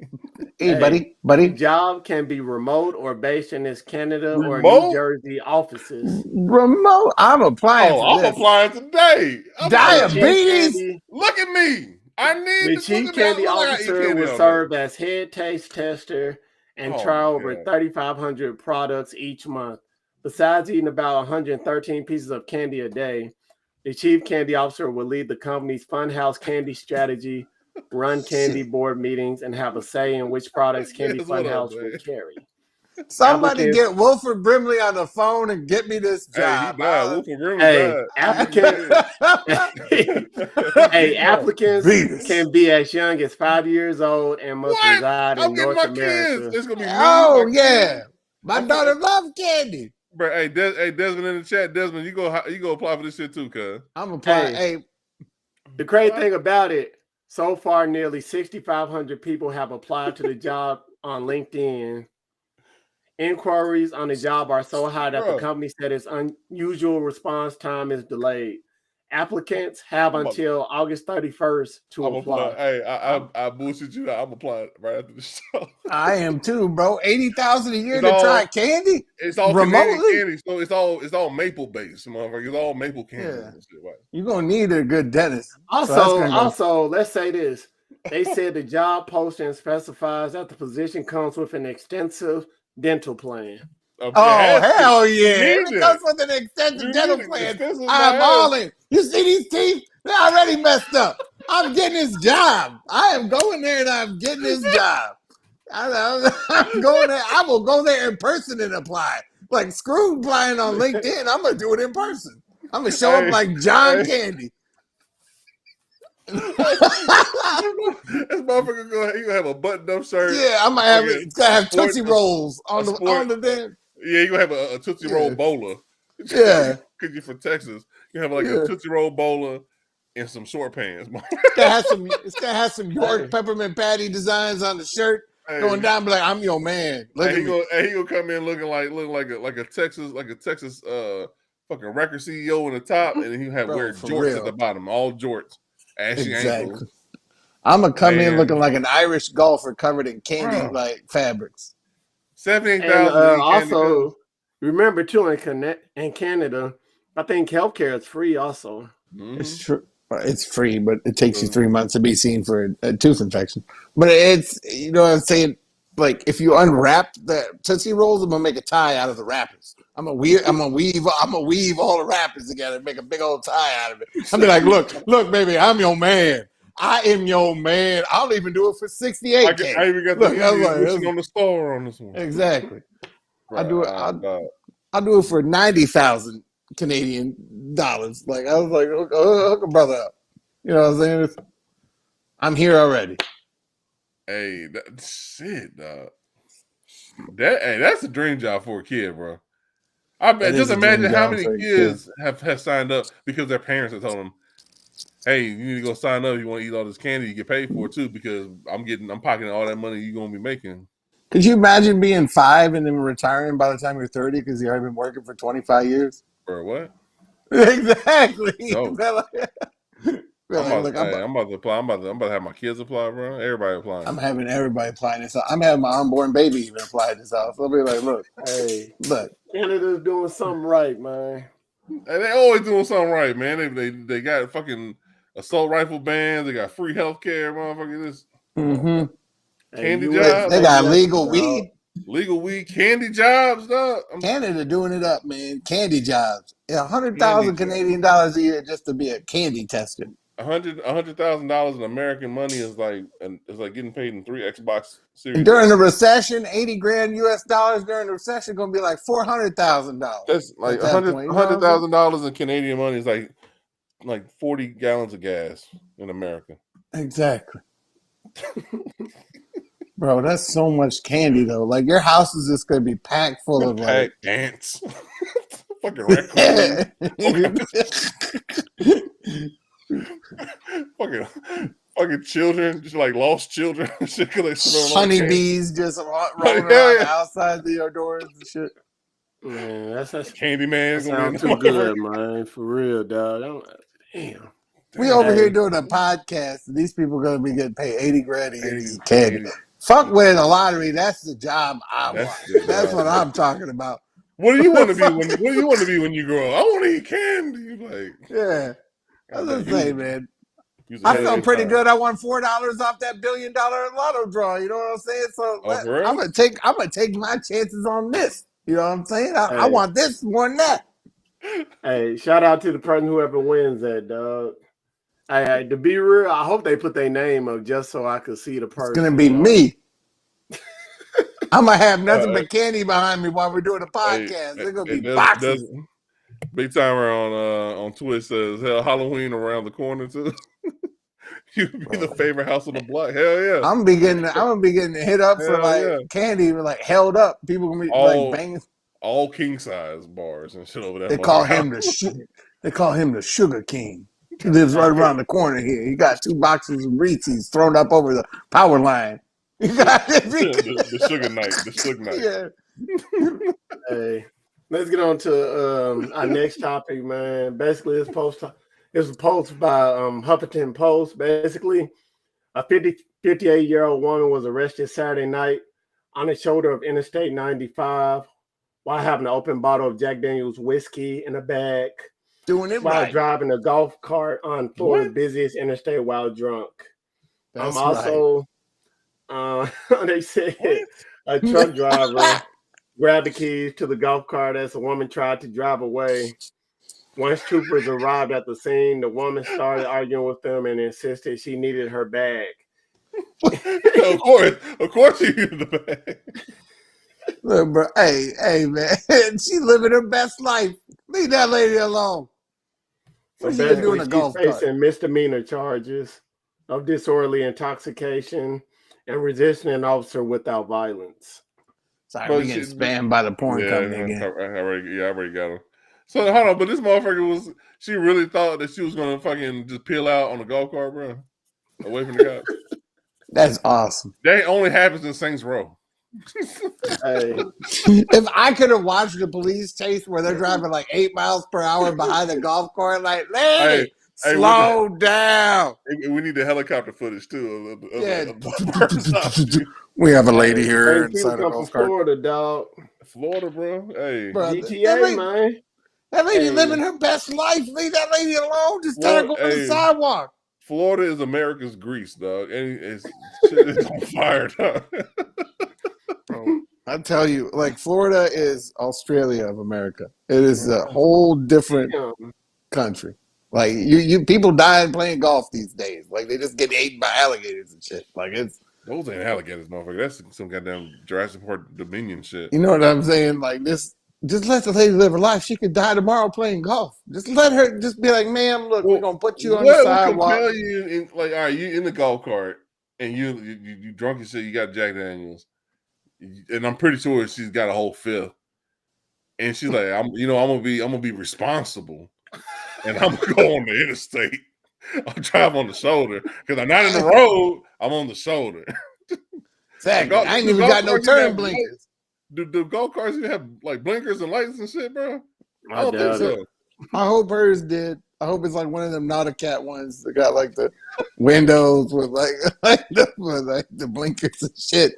Hey, the buddy. job can be remote or based in its Canada or New Remote? Jersey offices. Remote. I'm applying for I'm this. applying today. Diabetes. Look at me. I need The to chief look at candy me. officer will serve as head taste tester and try over 3,500 products each month. Besides eating about 113 pieces of candy a day, the chief candy officer will lead the company's funhouse candy strategy, run candy board meetings, and have a say in which products Candy Funhouse will carry. Somebody get Wilford Brimley on the phone and get me this job. He died. Wilford Brimley died. Applicants can be as young as 5 years old and must reside in North America. It's gonna be yeah. My daughter loves candy. Bro, hey, Desmond in the chat. Desmond, you go apply for this shit too, cuz. I'm applying. The crazy thing about it, so far nearly 6,500 people have applied to the job on LinkedIn. Inquiries on the job are so high that the company said its unusual response time is delayed. Applicants have until August 31st to apply. Hey, I bullshit you. I'm applying right after the show. I am too, bro. $80,000 a year to try candy. It's all remotely candy, so it's all maple based, motherfucker. It's all maple candy. Yeah. Shit, right? You're gonna need a good dentist. Also, let's say this. They said the job posting specifies that the position comes with an extensive dental plan. Hell yeah! It comes with an extensive dental plan. I'm all in. You see these teeth? They're already messed up. I'm getting this job. I am going there and I'm getting this job. I'm going there. I will go there in person and apply. Like screw applying on LinkedIn. I'm gonna do it in person. I'm gonna show up like John Candy. This motherfucker he gonna have a button-up shirt. Yeah, I might have it. It's gonna have Tootsie Rolls on the damn. Yeah, you gonna have a Tootsie Roll bowler. Yeah, because you're from Texas. You have like a Tootsie Roll bowler and some short pants. It's gonna have some York peppermint patty designs on the shirt. Going down, be like, I'm your man. He gonna come in looking like a Texas fucking record CEO in the top, and then he have wear jorts at the bottom, all jorts. Exactly. I'm gonna come in looking like an Irish golfer covered in candy like fabrics. 78,000. Also, remember too in Canada, I think healthcare is free. Also, it's true. It's free, but it takes you 3 months to be seen for a tooth infection. But it's what I'm saying. Like if you unwrap the Tootsie Rolls, I'm gonna make a tie out of the wrappers. I'm gonna weave all the wrappers together and make a big old tie out of it. I'll be like, look, baby, I'm your man. I am your man. I'll even do it for 68K. I even got the on the store on this one. Exactly. I'll do it for 90,000 Canadian dollars. Like I was like, hook a brother up. You know what I'm saying? I'm here already. Hey, shit, dog. That's a dream job for a kid, bro. I bet. Just imagine how many kids have signed up because their parents have told them, "Hey, you need to go sign up. If you want to eat all this candy, you get paid for it too because I'm pocketing all that money you're gonna be making." Could you imagine being 5 and then retiring by the time you're 30 because you've already been working for 25 years? For what? Exactly. No. I'm about to apply. I'm about to have my kids apply, bro. Everybody applying. I'm having everybody apply this. I'm having my unborn baby even apply this house. I'll be like, look, Canada's doing something right, man. And they always doing something right, man. They got fucking assault rifle bans. They got free healthcare, motherfucker. This candy jobs. They got legal weed. Legal weed, candy jobs, dog. Canada doing it up, man. Candy jobs. Yeah, 100,000 Canadian dollars a year just to be a candy tester. $100,000 in American money is like getting paid in 3 Xbox Series. During the recession, 80 grand US dollars during the recession going to be like $400,000. That's like $100,000 in Canadian money is like 40 gallons of gas in America. Exactly. Bro, that's so much candy though. Like your house is just going to be packed full of like ants. Fucking raccoons. fucking children, just like lost children. Honeybees just rolling around outside your doors and shit. Man, that Candyman gonna be sounds too good, man. For real, dog. Damn. We over here doing a podcast, and these people are gonna be getting paid $80,000 to get this candy. Fuck winning the lottery. That's the job I want. That's what I'm talking about. What do you want to be when? What do you want to be when you grow up? I want to eat candy. Like, yeah, I was gonna say, man. I felt pretty good. I won $4 off that $1 billion lotto draw. You know what I'm saying? So I'm gonna take my chances on this. You know what I'm saying? I want this more than that. Hey, shout out to the person whoever wins that, dog. Hey, to be real, I hope they put their name up just so I could see the person. It's gonna be me. I'm gonna have nothing but candy behind me while we're doing a podcast. They're gonna be boxes. Big Timer on Twitch says, "Hell, Halloween around the corner too." You'd be the favorite house on the block. Hell yeah! I'm gonna be getting hit up for candy, like held up. People gonna be like banging. All king size bars and shit over there. They call him the Sugar King. He lives right around the corner here. He got 2 boxes of Reese's thrown up over the power line. You got the Sugar Knight. The Sugar Knight. Yeah. Hey, let's get on to our next topic, man. Basically, it's a post by Huffington Post. Basically, a 58-year-old woman was arrested Saturday night on the shoulder of Interstate 95 while having an open bottle of Jack Daniel's whiskey in a bag. Doing it while right. driving a golf cart on Florida's busiest interstate while drunk. That's also, they said a truck driver grabbed the keys to the golf cart as the woman tried to drive away. Once troopers arrived at the scene, the woman started arguing with them and insisted she needed her bag. Of course, she needed the bag. Look, bro, hey, man, she living her best life. Leave that lady alone. What's she been doing? She's facing misdemeanor charges of disorderly intoxication and resisting an officer without violence. Sorry, we getting spammed by the porn company again. I already got her. So hold on, but this motherfucker she really thought that she was gonna fucking just peel out on the golf cart, bro, away from the cops. That's awesome. That only happens in Saints Row. Hey. If I could have watched the police chase where they're driving like 8 miles per hour behind a golf cart, like, lady, slow down. We need the helicopter footage too. We have a lady here inside a golf cart. Florida, dog. Florida, bro. Hey, bro, GTA, man. That lady living her best life. Leave that lady alone. Just tell her to go on the sidewalk. Florida is America's Greece, dog. And it's on fire, dog. Bro, I tell you, like, Florida is Australia of America. It is a whole different country. Like, you people dying playing golf these days. Like, they just get eaten by alligators and shit. Like, those ain't alligators, motherfucker. That's some goddamn Jurassic Park Dominion shit. You know what I'm saying? Like, this. Just let the lady live her life. She could die tomorrow playing golf. Just let her. Just be like, ma'am, look, we're gonna put you on the sidewalk. What would compel you? All right, you in the golf cart and you drunk as shit. You got Jack Daniels, and I'm pretty sure she's got a whole fifth. And she's like, I'm gonna be responsible, and I'm gonna go on the interstate. I'll drive on the shoulder because I'm not in the road. I'm on the shoulder. Exactly. I ain't even got no turn blinkers. Do golf carts even have like blinkers and lights and shit, bro? I don't think so. I hope hers did. I hope it's like one of them Nauticat ones that got like the windows with like the blinkers and shit.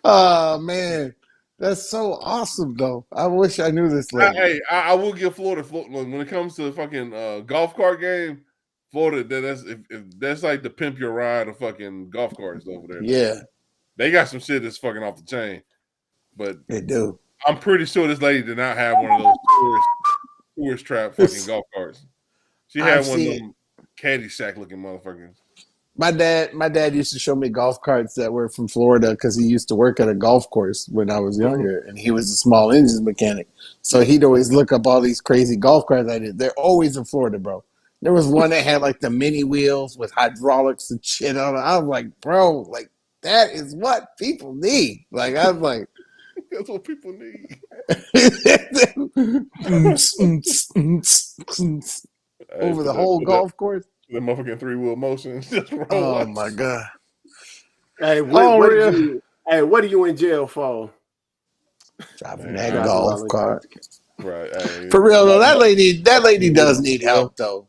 Oh man, that's so awesome though. I wish I knew this lady. I will give Florida when it comes to the fucking golf cart game. Florida, that's like the pimp your ride of fucking golf carts over there. Yeah, they got some shit that's fucking off the chain. But they do. I'm pretty sure this lady did not have one of those tourist trap fucking golf carts. She had one of them Caddyshack looking motherfuckers. My dad used to show me golf carts that were from Florida because he used to work at a golf course when I was younger, and he was a small engines mechanic. So he'd always look up all these crazy golf carts I did. They're always in Florida, bro. There was one that had like the mini wheels with hydraulics and shit on it. I was like, bro, like that is what people need. Like I was like, that's what people need. Over the whole golf course. The motherfucking 3-wheel motion. Oh my god! Hey, what are you in jail for? Driving Man, that Driving golf while cart. right. Hey, For real though, that lady does I need help though.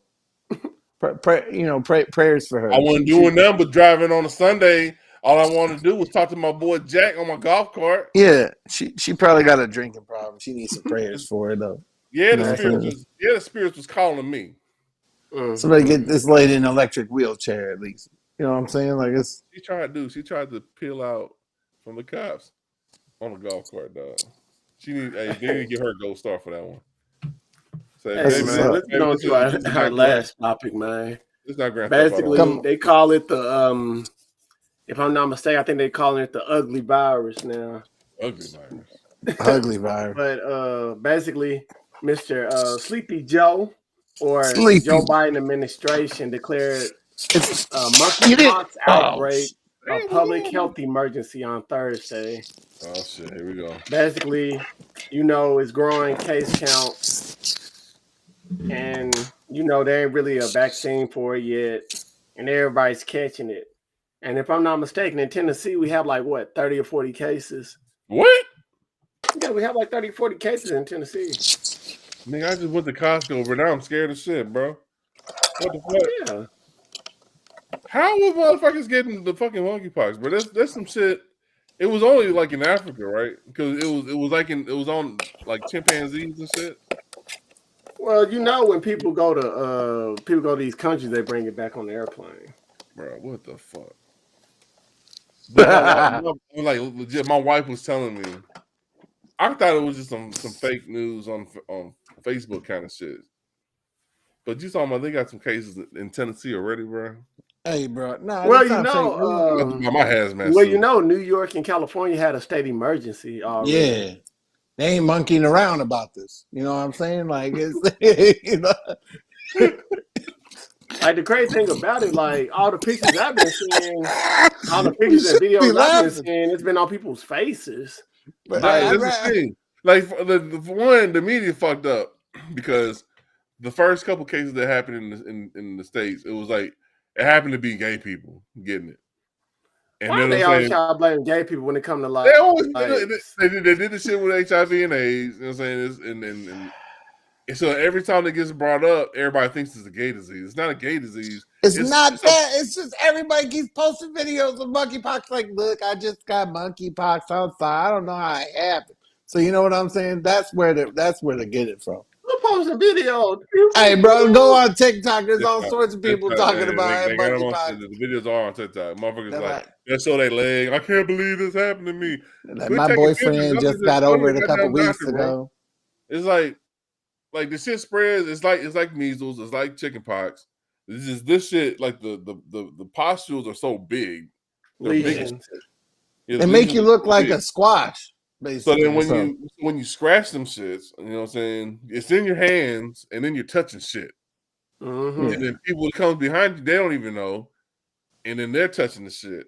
Prayers for her. wasn't doing nothing but driving on a Sunday. All I wanted to do was talk to my boy Jack on my golf cart. Yeah, she probably got a drinking problem. She needs some prayers for it though. Yeah, You the know what I'm spirits saying? was calling me. Somebody get this lady in an electric wheelchair at least. You know what I'm saying? Like it's She tried to peel out from the cops on a golf cart, dog. They need to give her a gold star for that one. So Hey that's what's man, up. let's get on to our last topic, man. Basically, they call it the if I'm not mistaken, I think they calling it the ugly virus now. Ugly virus. Ugly virus. But basically, Mr. Sleepy Joe or Sleepy. Joe Biden administration declared It's monkeypox outbreak a Damn, public health emergency on Thursday. Oh shit! Here we go. Basically, it's growing case counts, and there ain't really a vaccine for it yet, and everybody's catching it. And if I'm not mistaken, in Tennessee, we have like what 30 or 40 cases. What? Yeah, we have like 30, 40 cases in Tennessee. Nigga, I just went to Costco, but now I'm scared of shit, bro. What the fuck? Yeah. How was motherfuckers getting the fucking monkeypox, bro? That's some shit. It was only like in Africa, right? Because it was on like chimpanzees and shit. Well, when people go to these countries, they bring it back on the airplane. Bro, what the fuck? But like legit, my wife was telling me. I thought it was just some fake news on Facebook kind of shit. But you talking about they got some cases in Tennessee already, bro? Hey, bro. No, Well, my hazmat well, suit. New York and California had a state emergency already. Yeah. They ain't monkeying around about this. You know what I'm saying? Like it's Like the crazy thing about it, like all the pictures I've been seeing, all the pictures and videos I've been seeing, it's been on people's faces. But That's the thing. Like for one, the media fucked up because the first couple cases that happened in the States, it was like it happened to be gay people getting it. And why they always try to blame gay people when it comes to like they always they did the shit with HIV and AIDS, you know what I'm saying? And so every time it gets brought up, everybody thinks it's a gay disease. It's not a gay disease. It's not that. It's just everybody keeps posting videos of monkeypox. Like, look, I just got monkeypox outside. I don't know how it happened. So you know what I'm saying? That's where they get it from. Who posted a video? Hey, bro, go on TikTok. There's all sorts of people talking about monkeypox. The videos are on TikTok. Motherfuckers like they show their leg. I can't believe this happened to me. Like, my boyfriend just got over it a couple weeks ago. It's like the shit spreads. It's like measles. It's like chickenpox. This shit. Like the pustules are so big. Lesions. They make you look like a squash. Basically. So then when you scratch them shits, you know what I'm saying? It's in your hands, and then you're touching shit. Mm-hmm. And then people that come behind you, they don't even know, and then they're touching the shit.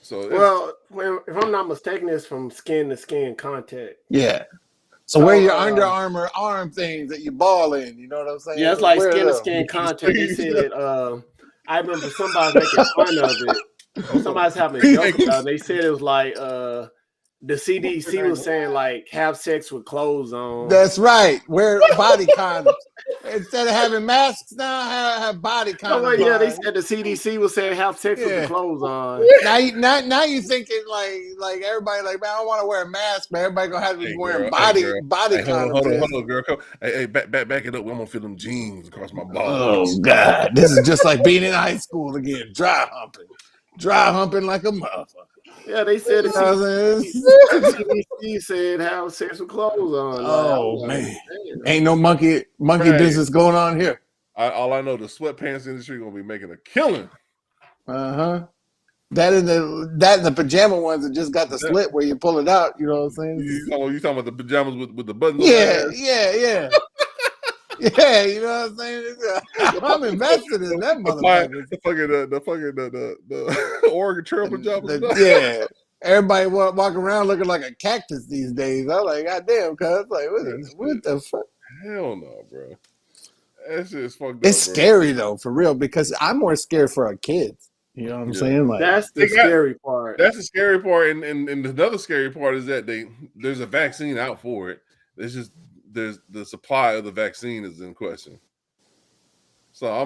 So if I'm not mistaken, it's from skin to skin contact. Yeah. So wear your Under Armour arm things that you ball in. You know what I'm saying? Yeah, it's like skin to skin contact. They said I remember somebody making fun of it. Somebody's having a joke about it. They said it was like the CDC was saying like have sex with clothes on. That's right. Wear body condoms. Instead of having masks now, have body condoms. Oh, yeah, they said the CDC was saying have sex with the clothes on. Now you thinking like everybody like, man, I don't want to wear a mask, but everybody gonna have to be wearing body condoms. Hold on, girl. Hey, back it up. I'm gonna feel them jeans across my balls. Oh God, this is just like being in high school again. Dry humping like a motherfucker. Yeah, they said the CDC said have sex with clothes on. Oh man, ain't no monkey business going on here. All I know, the sweatpants industry gonna be making a killing. That and the pajama ones that just got the slit where you pull it out. You know what I'm saying? You talking about the pajamas with the buttons? Yeah. Yeah, you know what I'm saying? I'm invested in that motherfucker. The Oregon Trail pajamas. Yeah. Everybody walk around looking like a cactus these days. I'm like, goddamn, cuz like, what the fuck? Hell no, bro. That shit's fucked up. It's scary though, for real, because I'm more scared for our kids. You know what I'm saying? Like that's the scary part. That's the scary part, and another scary part is that there's a vaccine out for it. It's just there's the supply of the vaccine is in question. So I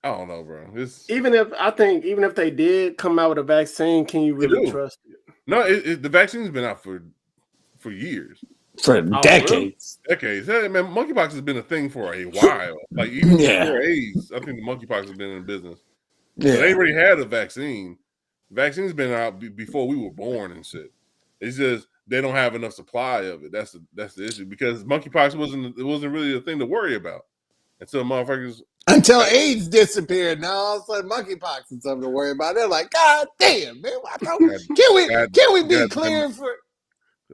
don't know, bro. Even if they did come out with a vaccine, can you really trust it? No, the vaccine's been out for years. For decades. Really? Decades. Hey, man, monkeypox has been a thing for a while. Like even before AIDS, I think the monkeypox has been in business. Yeah. So they already had a vaccine. Vaccine's been out before we were born and shit. It's just they don't have enough supply of it. That's the issue because monkeypox wasn't really a thing to worry about until AIDS disappeared. Now all of a sudden monkeypox is something to worry about. They're like, God damn, man, can we be clear for?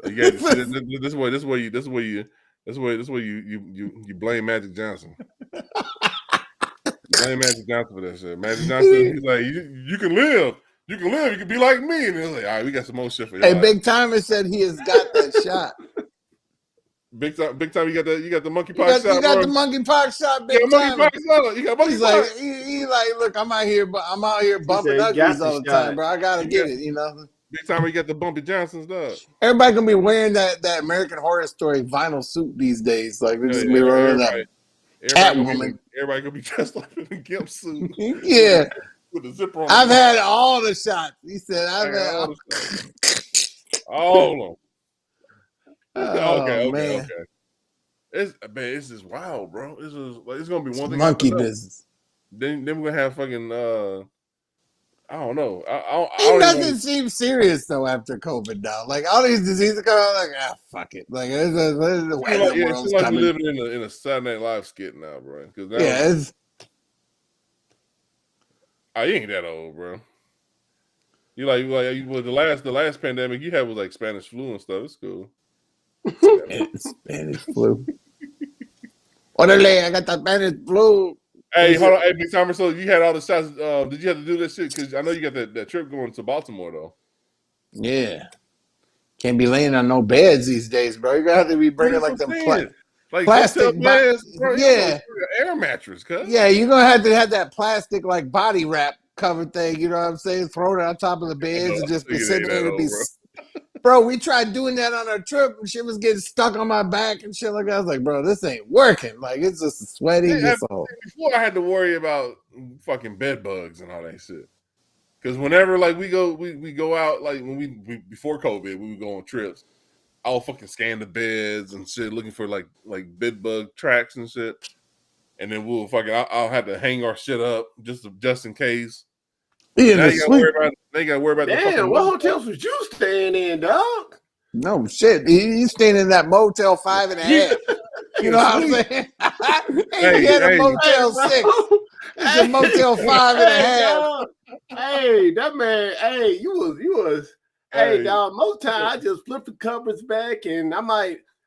Yeah, this way you blame Magic Johnson. Blame Magic Johnson for that shit. Magic Johnson, he's like, you can live. You can be like me. And it's like, all right, we got some more shit for you. Hey, Big Timer said he has got that shot. Big time. You got the monkeypox shot. You got the monkeypox shot. Big time. You got monkeypox. He's like, he like, look, I'm out here bumping uglies all the time, bro. I gotta get it, you know. Big time. You got the Bumpy Johnsons, dog. Everybody gonna be wearing that American Horror Story vinyl suit these days. Like they're just gonna be wearing that Catwoman. Everybody gonna be dressed like in a gimp suit. Yeah. With the zipper on. I've had all the shots. He said, I've had all of them. Oh, okay. It's just wild, bro. It's gonna be one thing. Monkey business. Then we're gonna have fucking I don't know. It doesn't seem serious though after COVID now. Like all these diseases come out, like fuck it. Like it's the way the world's coming. We're living in a Saturday Night Live skit now, bro. It's you ain't that old, bro. You the last pandemic you had was like Spanish flu and stuff. It's cool. Spanish flu. Orderly, I got the Spanish flu. Hey, hold on. Hey, Big Timer, so you had all the shots. Did you have to do that shit? Because I know you got that trip going to Baltimore, though. Yeah. Can't be laying on no beds these days, bro. You're going to have to be bringing like them plastic beds. Bro, yeah. Air mattress, cuz. Yeah, you're going to have that plastic like body wrap cover thing, you know what I'm saying? Throw it on top of the beds and just be sitting there to be... Bro, we tried doing that on our trip and shit was getting stuck on my back and shit like that. I was like, bro, this ain't working. Like, it's just sweaty. Before I had to worry about fucking bed bugs and all that shit. Because whenever, like, we go out, like, when we before COVID, we would go on trips, I'll fucking scan the beds and shit, looking for, like bed bug tracks and shit. And then I'll have to hang our shit up just in case. Yeah, now you gotta worry about Damn, the fucking what hotels was you staying in, dog? No shit. He's staying in that Motel 5.5. You know what I'm saying? He had a Motel 6. It's a Motel 5.5. Hey, that man, hey, you was hey, dog, most time I just flip the covers back and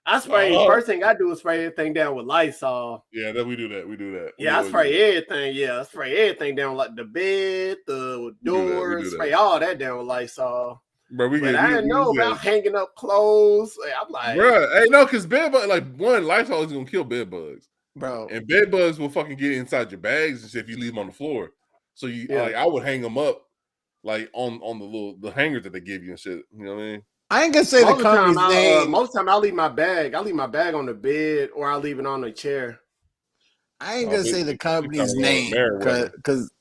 I spray first thing I do is spray everything down with Lysol. Yeah, we do that. Yeah, I spray everything. Yeah, I spray everything down like the bed, the doors, spray all that down with Lysol. But I didn't know about hanging up clothes. I'm like, bro, hey, no, because bed bugs, like one, Lysol is gonna kill bed bugs, bro, and bed bugs will fucking get inside your bags and shit if you leave them on the floor. So like, I would hang them up like on the hangers that they give you and shit. You know what I mean? I ain't gonna say the company's name. Most of the time, I leave my bag. I leave my bag on the bed, or I leave it on the chair. I ain't gonna say the company's name because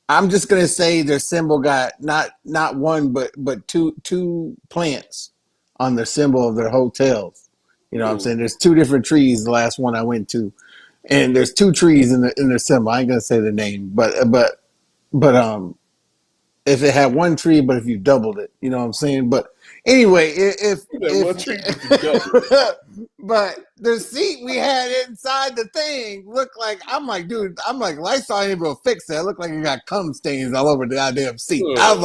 I'm just gonna say their symbol got not one but two plants on the symbol of their hotels. You know what I'm saying? There's two different trees. The last one I went to, and there's two trees in their symbol. I ain't gonna say the name, but if it had one tree, but if you doubled it, you know what I'm saying? But anyway, but the seat we had inside the thing looked like, Lysol ain't able to fix that. It looked like it got cum stains all over the goddamn seat. I was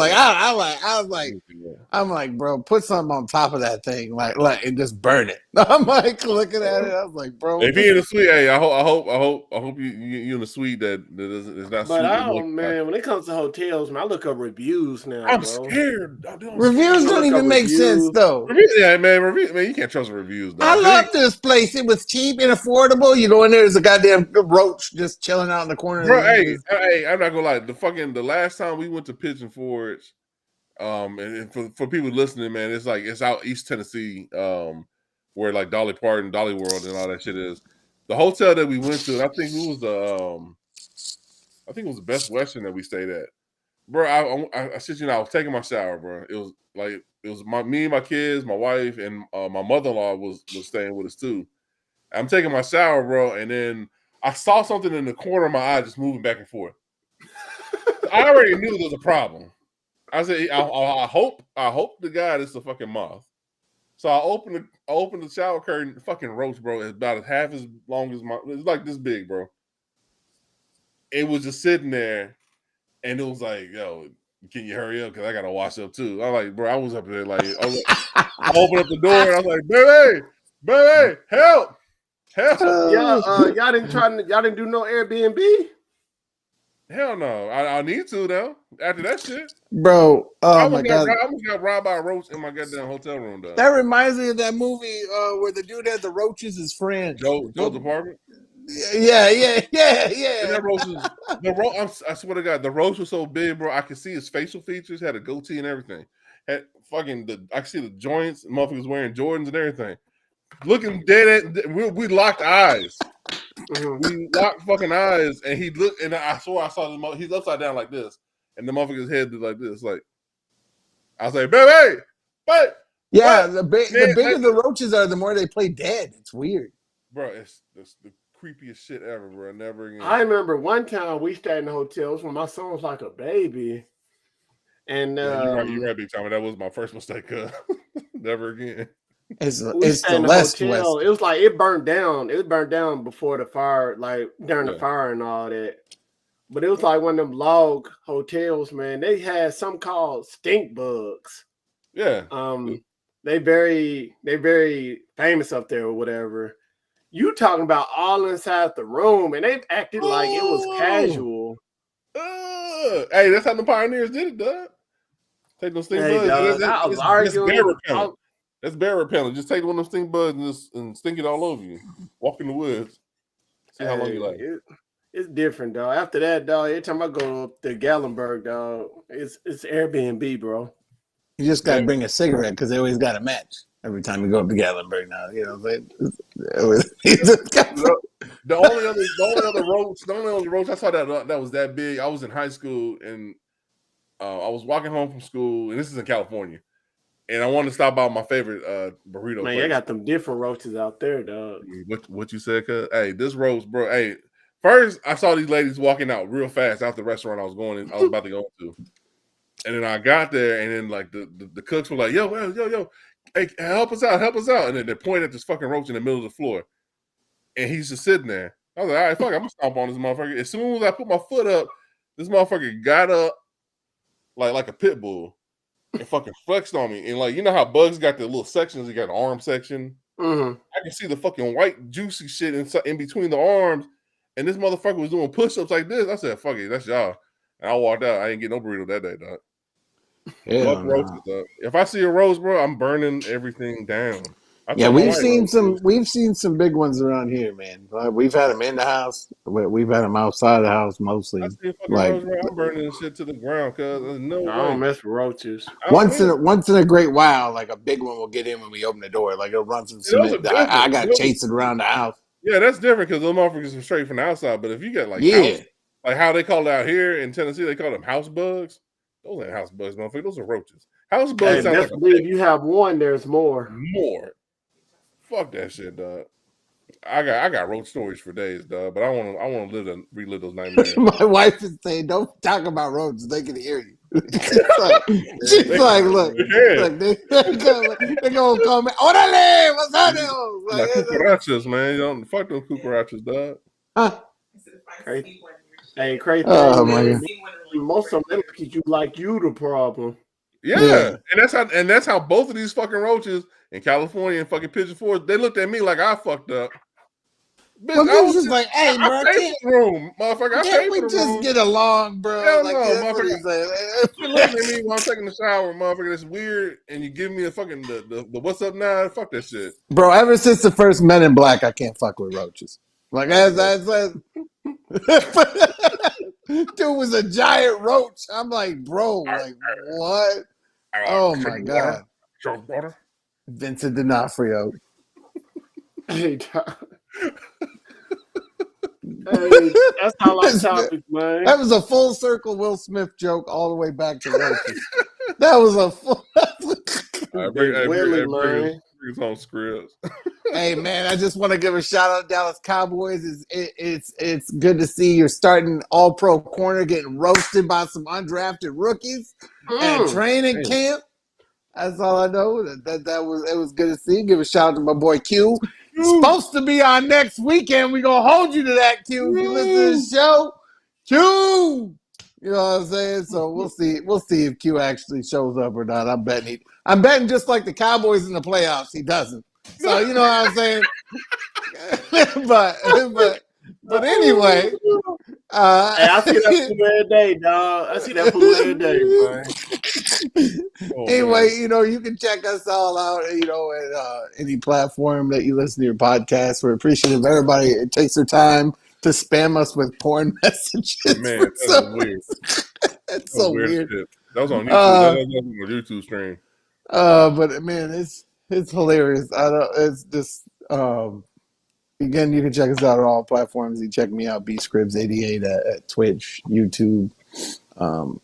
like, bro, put something on top of that thing, like and just burn it. I'm like looking at it. I was like, bro, if you're in the suite, hey, I hope you're in the suite that is not. But I don't, man. When it comes to hotels, man, I look up reviews now. I'm bro. scared. Reviews don't even make sense though. Yeah, man. Man, you can't trust reviews. Though. I love this place. place. It was cheap and affordable. You go in there, there's a goddamn roach just chilling out in the corner. Bro, hey, I'm not gonna lie. The last time we went to Pigeon Forge, and for people listening, man, it's out East Tennessee, where like Dolly Parton, Dolly World, and all that shit is. The hotel that we went to, and I think it was the Best Western that we stayed at. Bro, I shit you know, I was taking my shower, bro. It was me and my kids, my wife, and my mother-in-law was staying with us too. I'm taking my shower, bro, and then I saw something in the corner of my eye just moving back and forth. I already knew there was a problem. I said, I hope the God is the fucking moth. So I opened the shower curtain. The fucking roach, bro, is about half as long as it's like this big, bro. It was just sitting there, and it was like, yo, can you hurry up? Because I gotta wash up too. I was like, bro, I was up there like, I opened up the door and I was like, baby, help. Y'all didn't do no Airbnb? Hell no. I need to though. After that shit. Bro, I oh my God. I almost got robbed by a roach in my goddamn hotel room though. That reminds me of that movie where the dude had the roaches as friends. Joe's apartment? Yeah. And that roach I swear to God, the roach was so big, bro. I could see his facial features, had a goatee and everything. Had I could see the joints, motherfuckers wearing Jordans and everything. Looking dead at we locked eyes. We locked fucking eyes, and he looked, and I swore I saw the he's upside down like this, and the motherfucker's head did like this. Like I was like, baby. Yeah, the bigger the roaches are, the more they play dead. It's weird. Bro, it's the creepiest shit ever, bro. Never again. I remember one time we stayed in hotels when my son was like a baby. And you're right, big time. That was my first mistake. Never again. It's the West. It was like it burned down. It was burned down before the fire, like during the fire and all that. But it was like one of them log hotels, man. They had something called stink bugs. Yeah. They very famous up there or whatever. You talking about all inside the room, and they acted like it was casual. Hey, that's how the pioneers did it, dog. Take those stink bugs. That's bear repellent. Just take one of them stink bugs and stink it all over you. Walk in the woods. See how long you like. It's different, dog. After that, dog, every time I go up to Gallenberg, dog, it's Airbnb, bro. You just got to bring a cigarette because they always got a match every time you go up to Gallenberg now. You know, the only other roach I saw that was that big. I was in high school and I was walking home from school, and this is in California. And I wanted to stop by my favorite burrito place. Man, I got them different roaches out there, dog. What you said, cuz? Hey, this roach, bro. Hey, first I saw these ladies walking out real fast out the restaurant I was about to go to. And then I got there, and then like the cooks were like, yo, hey, help us out. And then they pointed at this fucking roach in the middle of the floor. And he's just sitting there. I was like, all right, fuck, I'm gonna stomp on this motherfucker. As soon as I put my foot up, this motherfucker got up like a pit bull. And fucking flexed on me. And like, you know how bugs got the little sections? You got an arm section. Mm-hmm. I can see the fucking white juicy shit in between the arms. And this motherfucker was doing push-ups like this. I said, fuck it, that's y'all. And I walked out. I didn't get no burrito that day, dog. Roaches, dog. If I see a roach, bro, I'm burning everything down. We've seen some big ones around here, man. We've had them in the house. We've had them outside the house mostly. I see a fucking roach, bro, I'm burning this shit to the ground because there's no way. I don't mess with roaches. Once in a great while, like a big one will get in when we open the door. Like it'll run some cement. I got chasing around the house. Yeah, that's different because those motherfuckers are straight from the outside. But if you get like like how they call it out here in Tennessee, they call them house bugs. Those ain't house bugs, motherfucker. Those are roaches. House bugs sound like if you have one, there's more. Fuck that shit, dog. I got roach stories for days, dog. But I want to relive those nightmares. My wife is saying, "Don't talk about roaches. They can hear you." she's like, "Look, they gonna come. Orale, what's happening?" Like cucarachas, man. You don't fuck those cucarachas, dog. Huh? Crazy. Hey, crazy. Oh my God. Most of them look at you like you the problem. Yeah. And that's how both of these fucking roaches in California and fucking Pigeon Forge, they looked at me like I fucked up. Bitch, Well, I he was was just like, hey, I bro, paid for the room, motherfucker. I can't paid we for the just room. get along, bro? Hell Like, no, that's what motherfucker. he said. You're looking at me while I'm taking the shower, motherfucker. That's weird, and you give me a fucking the what's up now? Fuck that shit. Bro, ever since the first Men in Black, I can't fuck with roaches. Like, Oh, dude was a giant roach. I'm like, bro, like, what? Oh, my God. Water. Vincent D'Onofrio. Hey, hey, that's all our topic, man. That was a full circle Will Smith joke all the way back to roaches. That was a full. Big Willie, man. Bring his own scripts. Hey man, I just want to give a shout out to Dallas Cowboys. It's good to see you're starting all pro corner getting roasted by some undrafted rookies at training camp. That's all I know. That was good to see. Give a shout out to my boy Q. Supposed to be on next weekend. We're gonna hold you to that, Q. If you listen to the show, Q. You know what I'm saying? So we'll see. We'll see if Q actually shows up or not. I'm betting just like the Cowboys in the playoffs, he doesn't. So you know what I'm saying? but anyway. Hey, I see that fool every day, dog. I see that fool every day, man. Anyway, man. You know, you can check us all out, you know, at any platform that you listen to your podcast. We're appreciative of everybody. It takes their time to spam us with porn messages. Man, that's weird. That's so weird. Shit. That was on YouTube. That was on the YouTube stream. But man, it's hilarious. It's just again, you can check us out on all platforms. You check me out, bscribs88 at Twitch, YouTube.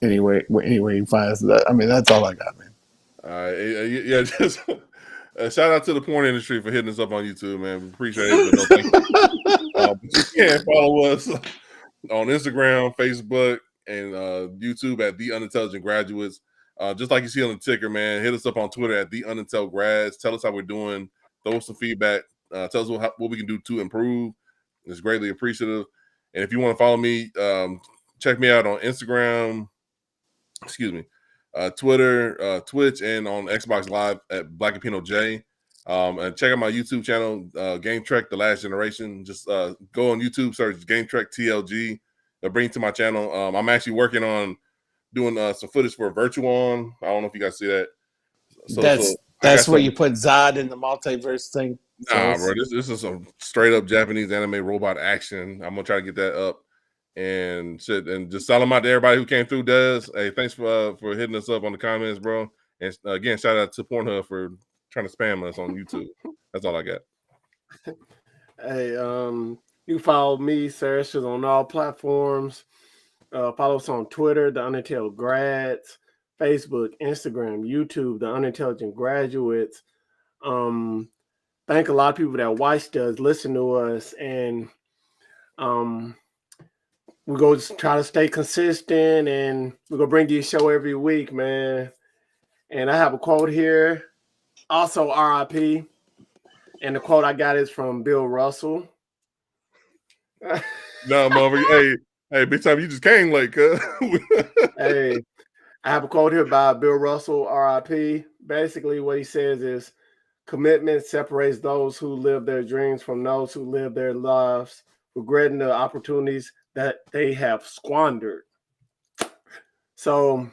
Anyway you find us. I mean, that's all I got, man. Yeah, just shout out to the porn industry for hitting us up on YouTube, man. We appreciate it. But no, thank you. But you can follow us on Instagram, Facebook, and YouTube at The Unintelligent Graduates. Just like you see on the ticker, man, hit us up on Twitter at The Unintel Grads. Tell us how we're doing. Throw us some feedback. Tell us what we can do to improve. It's greatly appreciative. And if you want to follow me, check me out on Instagram, Twitter, Twitch, and on Xbox Live at Black Pino J. And check out my YouTube channel, Game Trek: The Last Generation. Just go on YouTube, search Game Trek TLG. They'll bring you to my channel. I'm actually working on doing some footage for Virtuon. I don't know if you guys see that. That's where you put Zod in the multiverse thing. Nah, bro, this is some straight up Japanese anime robot action. I'm gonna try to get that up and shit, and just sell them out to everybody who came through. Does hey, thanks for hitting us up on the comments, bro. And again, shout out to Pornhub for trying to spam us on YouTube. That's all I got. Hey, you can follow me, Sarah, on all platforms. Follow us on Twitter, The Unintelligent Grads, Facebook, Instagram, YouTube, The Unintelligent Graduates. Thank a lot of people that watched us, listen to us, and we're going to try to stay consistent, and we're going to bring you a show every week, man. And I have a quote here, also RIP, and the quote I got is from Bill Russell. No, motherfucker. Hey, big time, you just came late, cuz. Hey, I have a quote here by Bill Russell, RIP. Basically, what he says is, commitment separates those who live their dreams from those who live their lives, regretting the opportunities that they have squandered. So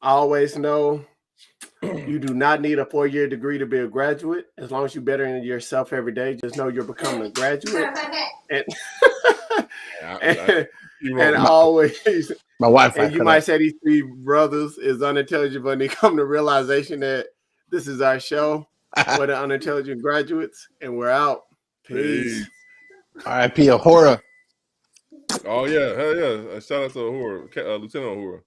I always know you do not need a 4-year degree to be a graduate. As long as you're bettering yourself every day, just know you're becoming a graduate. And always, my wife. And you might say these three brothers is unintelligent, but they come to realization that this is our show for the unintelligent graduates, and we're out. Peace. R.I.P. Ahura. Oh yeah, hell yeah! Shout out to Ahura, Lieutenant Ahura.